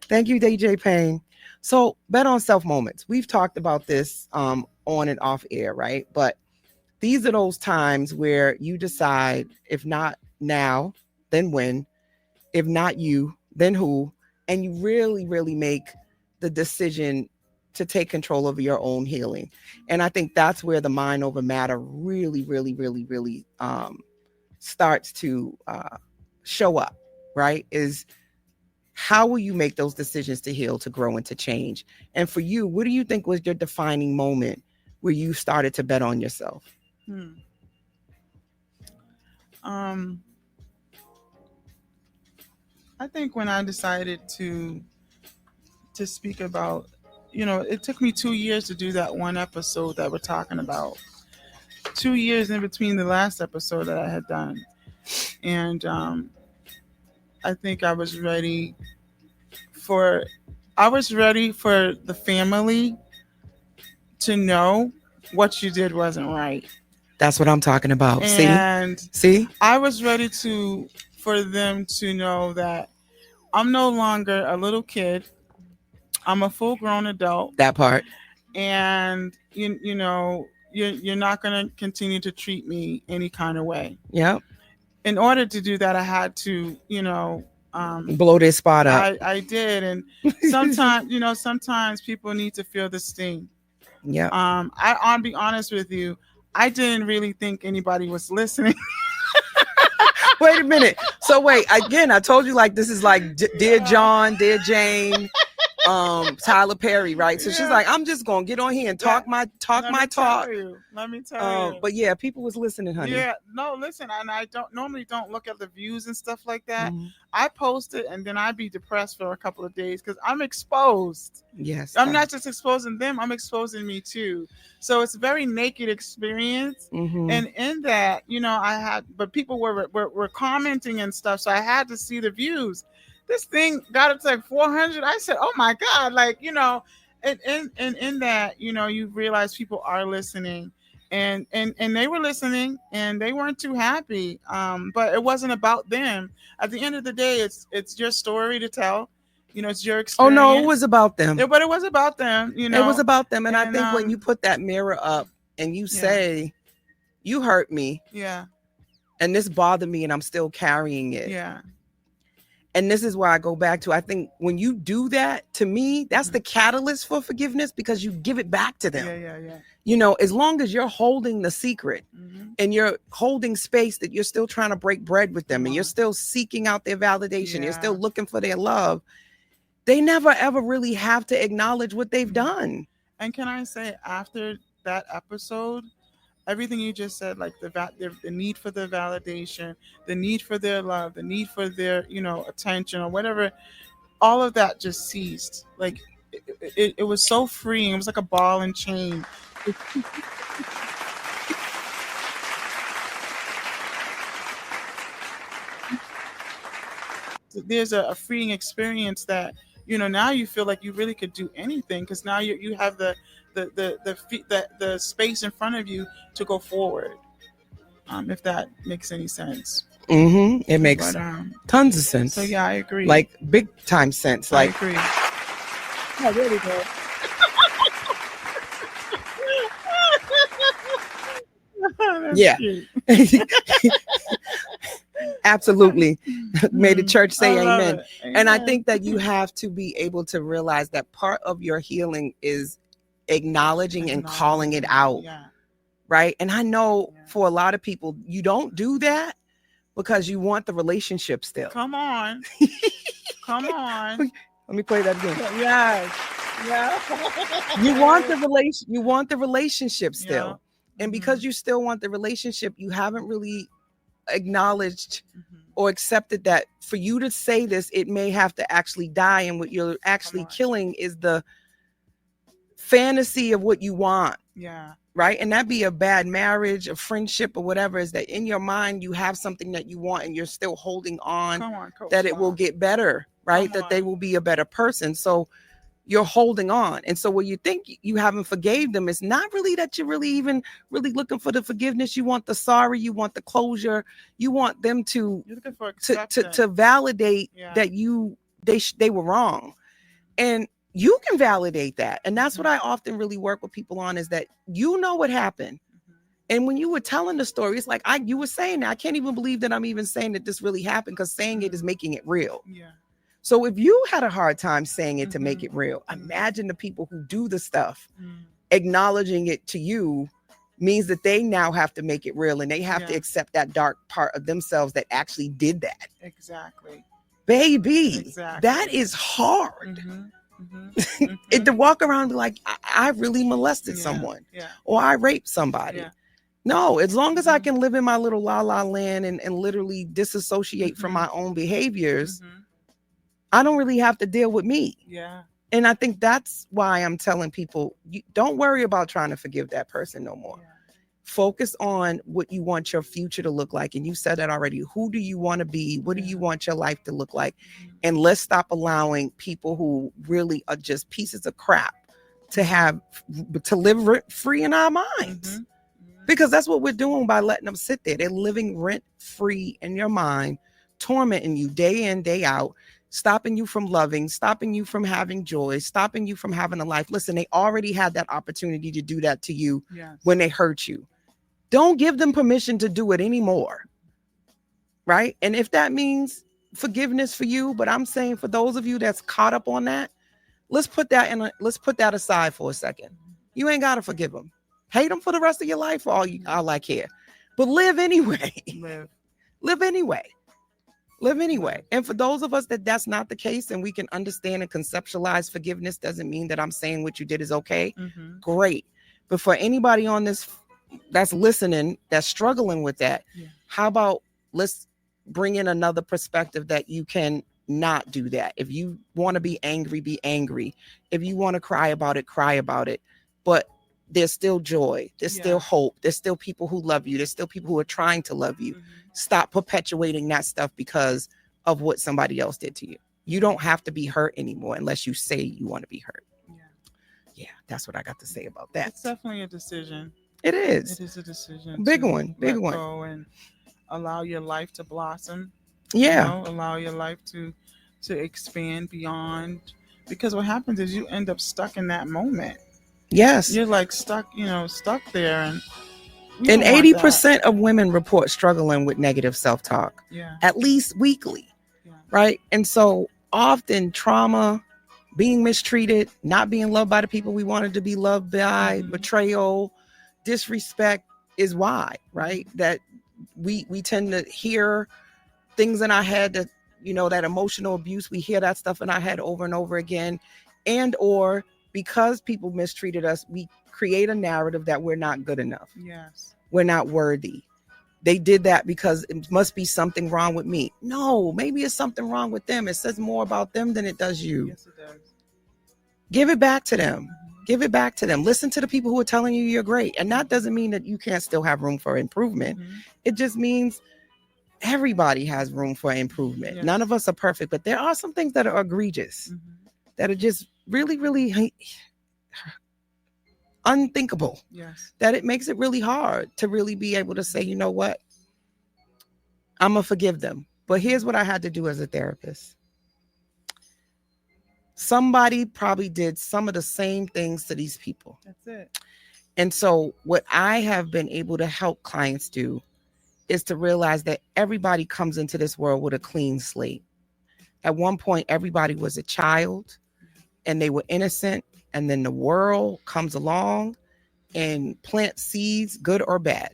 Thank you, DJ Payne. So bet on self moments. We've talked about this on and off air, right? But these are those times where you decide, if not now, then when? If not you, then who? And you really, really make the decision to take control of your own healing. And I think that's where the mind over matter really, really, really, really starts to show up, right? Is how will you make those decisions to heal, to grow, and to change? And for you, what do you think was your defining moment where you started to bet on yourself? I think when I decided to to speak about, it took me 2 years to do that one episode that we're talking about. 2 years in between the last episode that I had done. And I think I was ready for the family to know what you did wasn't right. That's what I'm talking about. And See? I was ready for them to know that I'm no longer a little kid. I'm a full-grown adult. That part. And you're not going to continue to treat me any kind of way. Yep. In order to do that, I had to, blow this spot up. I did. And sometimes people need to feel the sting. Yeah. I'll be honest with you. I didn't really think anybody was listening. Wait a minute. So wait, again, I told you like this is like Dear John, Dear Jane, Tyler Perry, right? So she's like, I'm just gonna get on here and talk my talk. Let me tell you. But yeah, people was listening, honey. Yeah, no, listen, and I don't look at the views and stuff like that. Mm-hmm. I post it and then I'd be depressed for a couple of days because I'm exposed. Yes. I'm not just exposing them, I'm exposing me too. So it's a very naked experience. Mm-hmm. And in that, but people were commenting and stuff. So I had to see the views. This thing got up to like 400. I said, oh my God, and in that, you realize people are listening and they were listening and they weren't too happy. But it wasn't about them. At the end of the day, it's your story to tell. It's your experience. Oh no, it was about them. But it was about them, It was about them. And I think when you put that mirror up and you say, you hurt me. Yeah. And this bothered me and I'm still carrying it. Yeah. And this is why I go back to, I think when you do that, to me, that's the catalyst for forgiveness because you give it back to them. Yeah. As long as you're holding the secret and you're holding space that you're still trying to break bread with them and you're still seeking out their validation, you're still looking for their love, they never ever really have to acknowledge what they've done. And can I say, after that episode, everything you just said, like the need for the validation, the need for their love, the need for their, attention or whatever, all of that just ceased. Like it was so freeing. It was like a ball and chain. There's a freeing experience that, now you feel like you really could do anything because now you have the space in front of you to go forward. If that makes any sense. Mm-hmm. It makes tons of sense. So yeah, I agree. Like big time sense. I agree. Oh, there we go. Yeah. Absolutely. May the church say amen. And I think that you have to be able to realize that part of your healing is acknowledging and calling it out. Yeah. Right. And I know for a lot of people, you don't do that because you want the relationship still. Come on. Come on. Let me play that again. Yes. Yeah. You want the relationship still. Yeah. And because you still want the relationship, you haven't really acknowledged or accepted that for you to say this, it may have to actually die. And what you're actually killing is the fantasy of what you want. Yeah. Right. And that'd be a bad marriage, a friendship or whatever, is that in your mind, you have something that you want and you're still holding on that it will get better. Right. That they will be a better person. So you're holding on. And so when you think you haven't forgave them, it's not really that you're really even really looking for the forgiveness. You want the sorry, you want the closure, you want them to validate that they were wrong. And you can validate that. And that's what I often really work with people on, is that what happened. And when you were telling the story, it's like you were saying that I can't even believe that I'm even saying that this really happened, because saying it is making it real. Yeah. So if you had a hard time saying it to make it real, imagine the people who do the stuff. Acknowledging it to you means that they now have to make it real, and they have to accept that dark part of themselves that actually did that. Exactly. Baby, exactly. That is hard. To walk around and be like, I really molested someone or I raped somebody. Yeah. No, as long as I can live in my little la-la land and literally disassociate from my own behaviors, I don't really have to deal with me. Yeah. And I think that's why I'm telling people, you don't worry about trying to forgive that person no more. Yeah. Focus on what you want your future to look like. And you said that already. Who do you want to be? What do you want your life to look like? And let's stop allowing people who really are just pieces of crap to live rent free in our minds. Because that's what we're doing by letting them sit there. They're living rent free in your mind, tormenting you day in, day out, stopping you from loving, stopping you from having joy, stopping you from having a life. Listen, they already had that opportunity to do that to you when they hurt you. Don't give them permission to do it anymore. Right? And if that means forgiveness for you, but I'm saying for those of you that's caught up on that, let's put that aside for a second. You ain't got to forgive them. Hate them for the rest of your life for all I care. But live anyway. Live anyway. Live anyway. And for those of us that's not the case, and we can understand and conceptualize forgiveness doesn't mean that I'm saying what you did is okay. Great. But for anybody on this that's listening, that's struggling with that, how about let's bring in another perspective that you can not do that. If you want to be angry, be angry. If you want to cry about it, cry about it. But there's still joy. There's still hope. There's still people who love you. There's still people who are trying to love you. Stop perpetuating that stuff because of what somebody else did to you. You don't have to be hurt anymore unless you say you want to be hurt. Yeah, that's what I got to say about that. It's definitely a decision. It is. It is a decision. Big one. Go and allow your life to blossom. Yeah. Allow your life to expand beyond. Because what happens is you end up stuck in that moment. Yes. You're like stuck there. And 80% of women report struggling with negative self-talk. At least weekly. Right? And so often trauma, being mistreated, not being loved by the people we wanted to be loved by, betrayal, disrespect is why, right? That we tend to hear things in our head that, that emotional abuse, we hear that stuff in our head over and over again. And or because people mistreated us, we create a narrative that we're not good enough. We're not worthy. They did that because it must be something wrong with me. No, maybe it's something wrong with them. It says more about them than it does you. Yes, it does. Give it back to them. Give it back to them. Listen to the people who are telling you you're great. And that doesn't mean that you can't still have room for improvement. It just means everybody has room for improvement. None of us are perfect, but there are some things that are egregious, that are just really, really unthinkable. That it makes it really hard to really be able to say, you know what? I'm going to forgive them. But here's what I had to do as a therapist. Somebody probably did some of the same things to these people. That's it. And so what I have been able to help clients do is to realize that everybody comes into this world with a clean slate. At one point, everybody was a child and they were innocent. And then the world comes along and plants seeds, good or bad.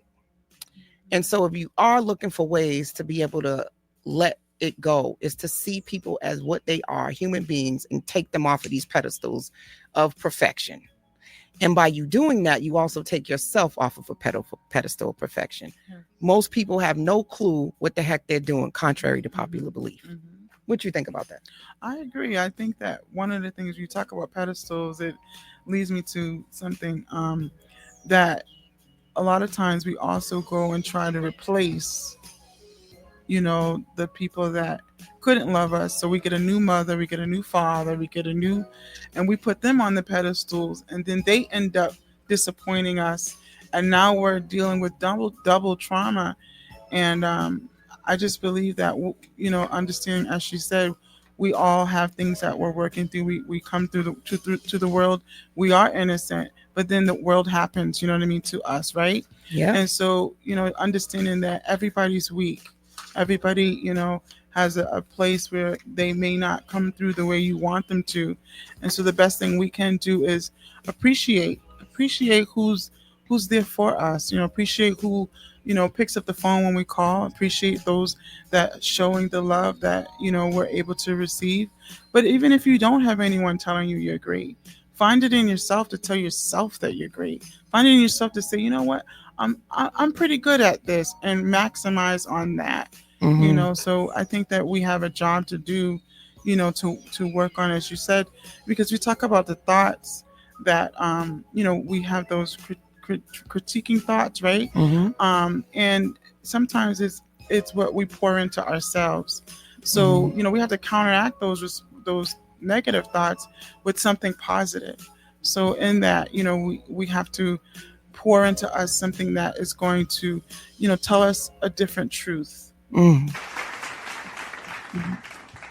And so if you are looking for ways to be able to let it go, is to see people as what they are, human beings, and take them off of these pedestals of perfection. And by you doing that, you also take yourself off of a pedestal of perfection. Most people have no clue what the heck they're doing, contrary to popular belief. What do you think about that? I agree. I think that one of the things you talk about pedestals, it leads me to something that a lot of times we also go and try to replace the people that couldn't love us. So we get a new mother, we get a new father, and we put them on the pedestals, and then they end up disappointing us. And now we're dealing with double trauma. And I just believe that, understanding, as she said, we all have things that we're working through. We come through to the world. We are innocent, but then the world happens, to us, right? Yeah. And so, understanding that everybody's weak. Everybody, has a place where they may not come through the way you want them to. And so the best thing we can do is appreciate who's there for us, appreciate who, picks up the phone when we call, appreciate those that showing the love that, we're able to receive. But even if you don't have anyone telling you you're great, find it in yourself to tell yourself that you're great. Find it in yourself to say, you know what, I'm pretty good at this, and maximize on that. So I think that we have a job to do, to work on, as you said, because we talk about the thoughts that we have those critiquing thoughts, right? And sometimes it's what we pour into ourselves. So we have to counteract those negative thoughts with something positive. So in that, we have to pour into us something that is going to tell us a different truth.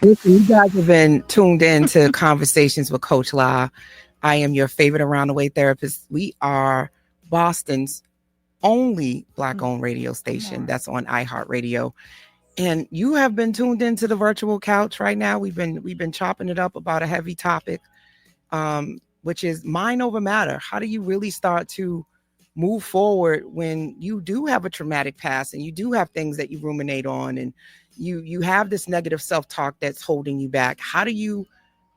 Listen, you guys have been tuned in to Conversations with Coach La. I am your favorite around the way therapist. We are Boston's only Black-owned radio station that's on iHeartRadio. And you have been tuned into the virtual couch right now. We've been chopping it up about a heavy topic, which is mind over matter. How do you really start to move forward when you do have a traumatic past and you do have things that you ruminate on and you have this negative self-talk that's holding you back? How do you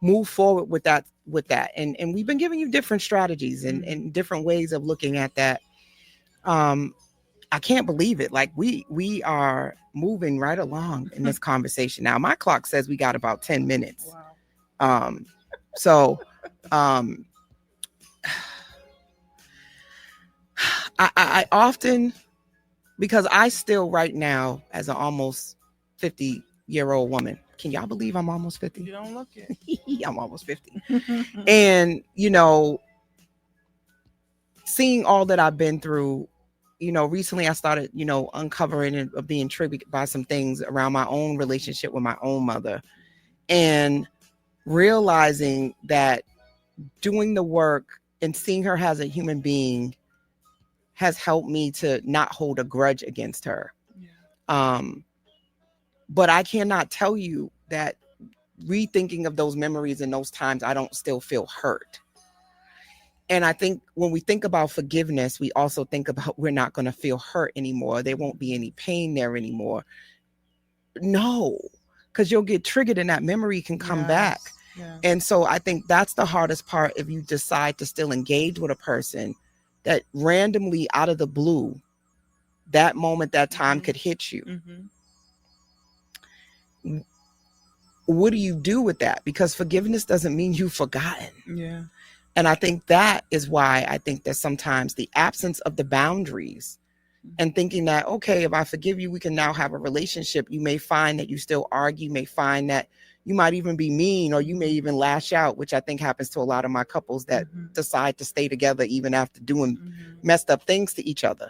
move forward with that? And we've been giving you different strategies and different ways of looking at that. I can't believe it. Like we are moving right along in this conversation. Now my clock says we got about 10 minutes. Wow. I often, because I still right now as an almost 50-year-old woman, can y'all believe I'm almost 50? You don't look it. I'm almost 50. And, seeing all that I've been through, recently I started, uncovering and being triggered by some things around my own relationship with my own mother, and realizing that doing the work and seeing her as a human being has helped me to not hold a grudge against her. Yeah. But I cannot tell you that rethinking of those memories in those times, I don't still feel hurt. And I think when we think about forgiveness, we also think about we're not going to feel hurt anymore. There won't be any pain there anymore. No, because you'll get triggered and that memory can come back. Yeah. And so I think that's the hardest part if you decide to still engage with a person that randomly out of the blue, that moment, that time could hit you. What do you do with that? Because forgiveness doesn't mean you've forgotten. Yeah. And I think that is why I think that sometimes the absence of the boundaries and thinking that, okay, if I forgive you, we can now have a relationship. You may find that you still argue, you may find that you might even be mean, or you may even lash out, which I think happens to a lot of my couples that decide to stay together even after doing messed up things to each other.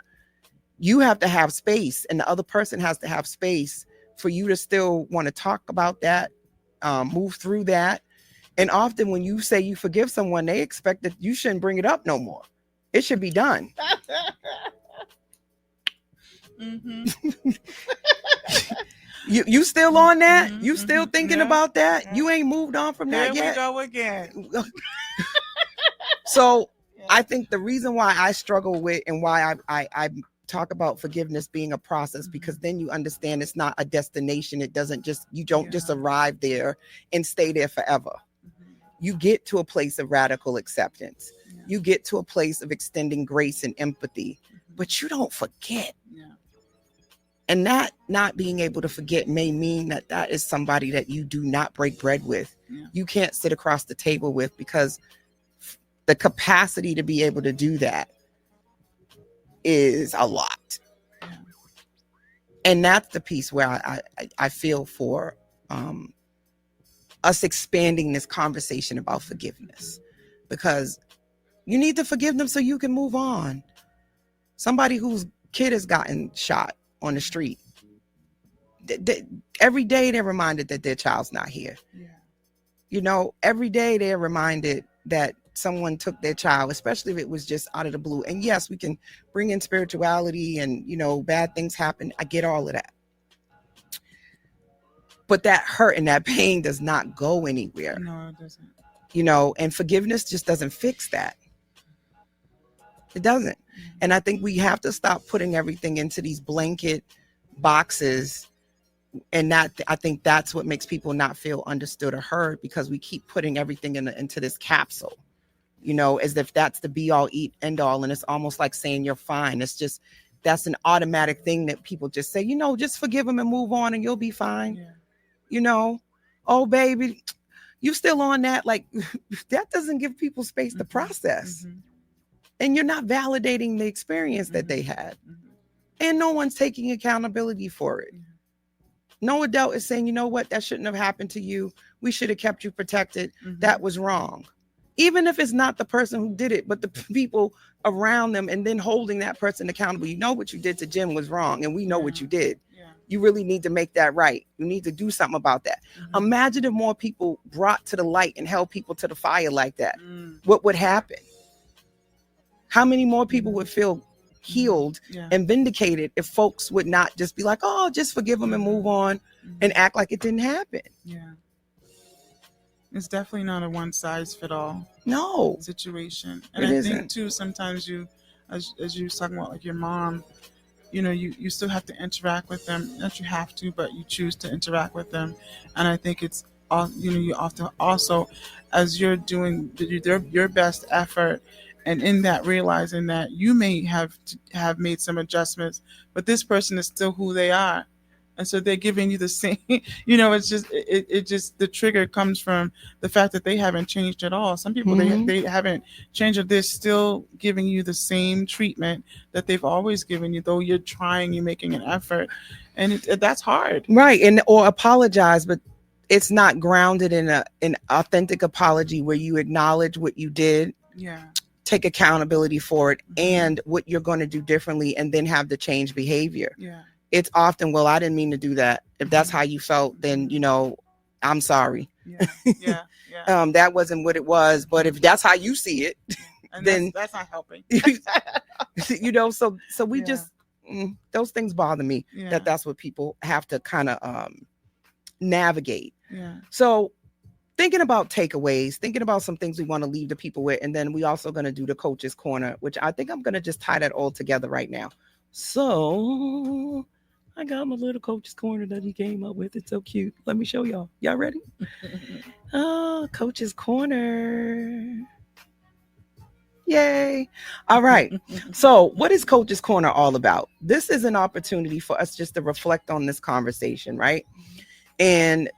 You have to have space, and the other person has to have space for you to still want to talk about that, move through that. And often when you say you forgive someone, they expect that you shouldn't bring it up no more. It should be done. You still on that? You still thinking about that? You ain't moved on from that yet? Here we go again. So I think the reason why I struggle with and why I talk about forgiveness being a process, because then you understand it's not a destination. It doesn't just, you don't just arrive there and stay there forever. You get to a place of radical acceptance. You get to a place of extending grace and empathy, but you don't forget. And that not being able to forget may mean that that is somebody that you do not break bread with. You can't sit across the table with, because the capacity to be able to do that is a lot. And that's the piece where I feel for us expanding this conversation about forgiveness, because you need to forgive them so you can move on. Somebody whose kid has gotten shot on the street, every day they're reminded that their child's not here. Every day they're reminded that someone took their child, especially if it was just out of the blue. And yes, we can bring in spirituality and, bad things happen. I get all of that. But that hurt and that pain does not go anywhere. No, it doesn't. And forgiveness just doesn't fix that. It doesn't. And I think we have to stop putting everything into these blanket boxes. And that, I think that's what makes people not feel understood or heard, because we keep putting everything into this capsule, as if that's the be all end all. And it's almost like saying you're fine. It's just, that's an automatic thing that people just say, just forgive them and move on and you'll be fine. oh baby, you still on that? Like that doesn't give people space to process. And you're not validating the experience that they had. And no one's taking accountability for it. No adult is saying, you know what, that shouldn't have happened to you. We should have kept you protected. That was wrong. Even if it's not the person who did it, but the people around them, and then holding that person accountable. You know what you did to Jim was wrong, and we know what you did. You really need to make that right. You need to do something about that. Imagine if more people brought to the light and held people to the fire like that. What would happen? How many more people would feel healed and vindicated if folks would not just be like, oh, just forgive them and move on and act like it didn't happen? It's definitely not a one size fit all situation. And I think too, sometimes you, as you was talking about, like your mom, you know, you still have to interact with them. Not you have to, but you choose to interact with them. And I think it's, you know, you often also, as you're doing your best effort, and in that realizing that you may have made some adjustments, but this person is still who they are. And so they're giving you the same, you know, it's just, it just, the trigger comes from the fact that they haven't changed at all. Some people, they haven't changed, they're still giving you the same treatment that they've always given you, though you're trying, you're making an effort. And that's hard. Right. And, or apologize, but it's not grounded in an authentic apology where you acknowledge what you did. Take accountability for it and what you're going to do differently, and then have the change behavior. It's often, well, I didn't mean to do that. If that's how you felt, then, you know, I'm sorry. That wasn't what it was. But if that's how you see it, and then that's not helping. You know, so we just, those things bother me, that's what people have to kind of navigate. So thinking about takeaways, thinking about some things we want to leave the people with, and then we also going to do the coach's corner, which I think I'm going to just tie that all together right now. So I got my little coach's corner that he came up with. It's so cute. Let me show y'all. Y'all ready? Oh, coach's corner. Yay. All right. So what is Coach's Corner all about? This is an opportunity for us just to reflect on this conversation, right? And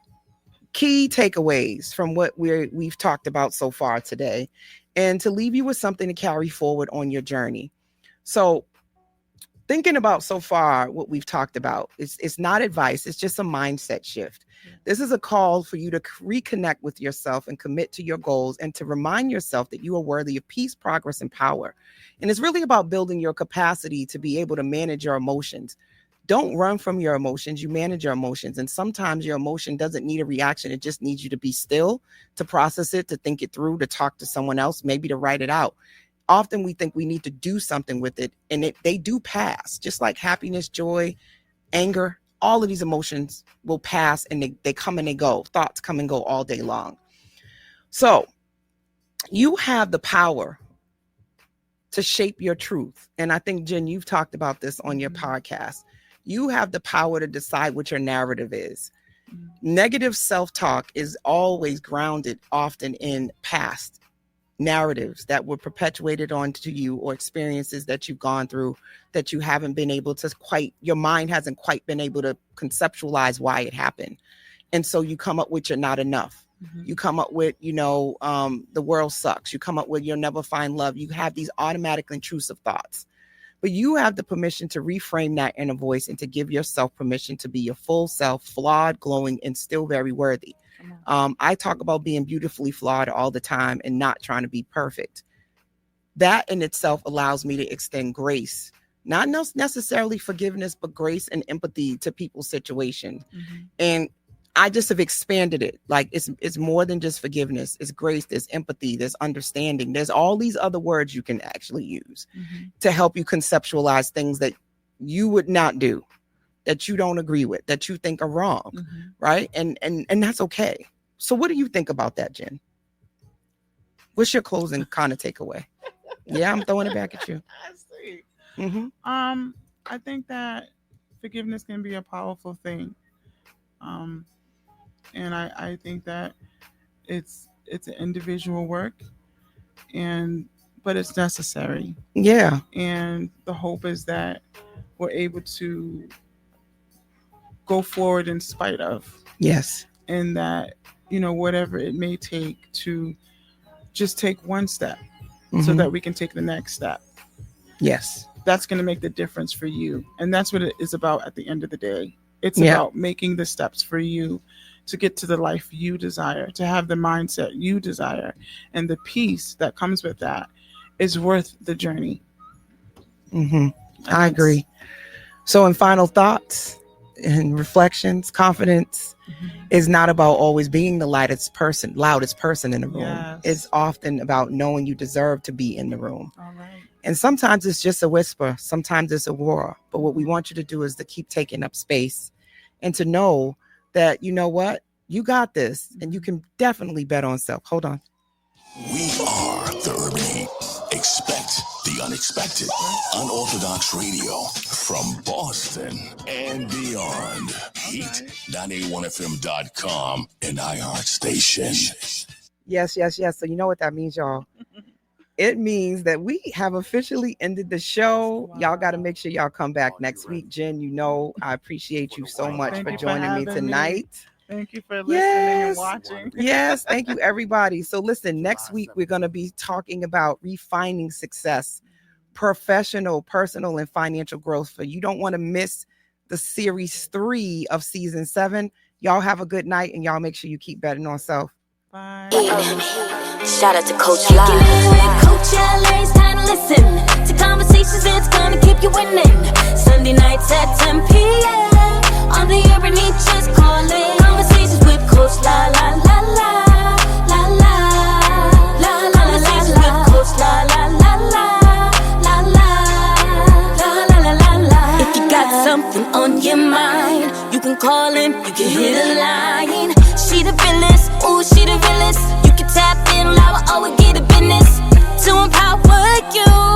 key takeaways from what we've talked about so far today, and to leave you with something to carry forward on your journey. So thinking about so far what we've talked about, it's not advice, it's just a mindset shift. This is a call for you to reconnect with yourself and commit to your goals, and to remind yourself that you are worthy of peace, progress, and power. And it's really about building your capacity to be able to manage your emotions. Don't run from your emotions, you manage your emotions. And sometimes your emotion doesn't need a reaction. It just needs you to be still, to process it, to think it through, to talk to someone else, maybe to write it out. Often we think we need to do something with it, and they do pass, just like happiness, joy, anger. All of these emotions will pass, and they come and they go. Thoughts come and go all day long. So you have the power to shape your truth. And I think, Jen, you've talked about this on your podcast. You have the power to decide what your narrative is. Negative self-talk is always grounded often in past narratives that were perpetuated onto you, or experiences that you've gone through that you haven't been able to your mind hasn't quite been able to conceptualize why it happened. And so you come up with you're not enough. You come up with, the world sucks. You come up with you'll never find love. You have these automatic intrusive thoughts. But you have the permission to reframe that inner voice and to give yourself permission to be your full self, flawed, glowing, and still very worthy. I talk about being beautifully flawed all the time and not trying to be perfect. That in itself allows me to extend grace, not necessarily forgiveness, but grace and empathy to people's situation. And I just have expanded it. Like it's more than just forgiveness. It's grace, there's empathy, there's understanding. There's all these other words you can actually use to help you conceptualize things that you would not do, that you don't agree with, that you think are wrong, right? And that's okay. So what do you think about that, Jen? What's your closing kind of takeaway? Yeah, I'm throwing it back at you. I see. I think that forgiveness can be a powerful thing. And I think that it's an individual work, but it's necessary. Yeah. And the hope is that we're able to go forward in spite of. Yes. and that, whatever it may take to just take one step so that we can take the next step. Yes. That's going to make the difference for you. And that's what it is about at the end of the day. It's about making the steps for you to get to the life you desire, to have the mindset you desire. And the peace that comes with that is worth the journey. I agree. So in final thoughts and reflections, confidence is not about always being the loudest person in the room. Yes. It's often about knowing you deserve to be in the room. All right. And sometimes it's just a whisper. Sometimes it's a roar. But what we want you to do is to keep taking up space and to know that, you know what, you got this, and you can definitely bet on self. Hold on. We are the Ruminate. Expect the unexpected. Unorthodox radio from Boston and beyond. Heat981fm.com and iHeartStation. Yes. So you know what that means, y'all. It means that we have officially ended the show. Wow. Y'all got to make sure y'all come back next week. Jen, I appreciate you so much Thank for you for joining me having tonight. Thank you for listening and watching. Yes, thank you, everybody. So listen, next week, we're going to be talking about refining success, professional, personal, and financial growth. So you don't want to miss the series 3 of season 7. Y'all have a good night, and y'all make sure you keep betting on self. Bye. Shout out to Coach Live. Coach LA, it's time to listen to conversations that's gonna keep you winning. Sunday nights at 10 p.m. on the Urban Eat, just call it. Conversations with Coach La La La La La La La La. Conversations with Coach La La La La La La La La La La. If you got something on your mind, you can call him, you can hit a line. She the realest, ooh, she the realest. You can tap in, loud, always get a business to empower you.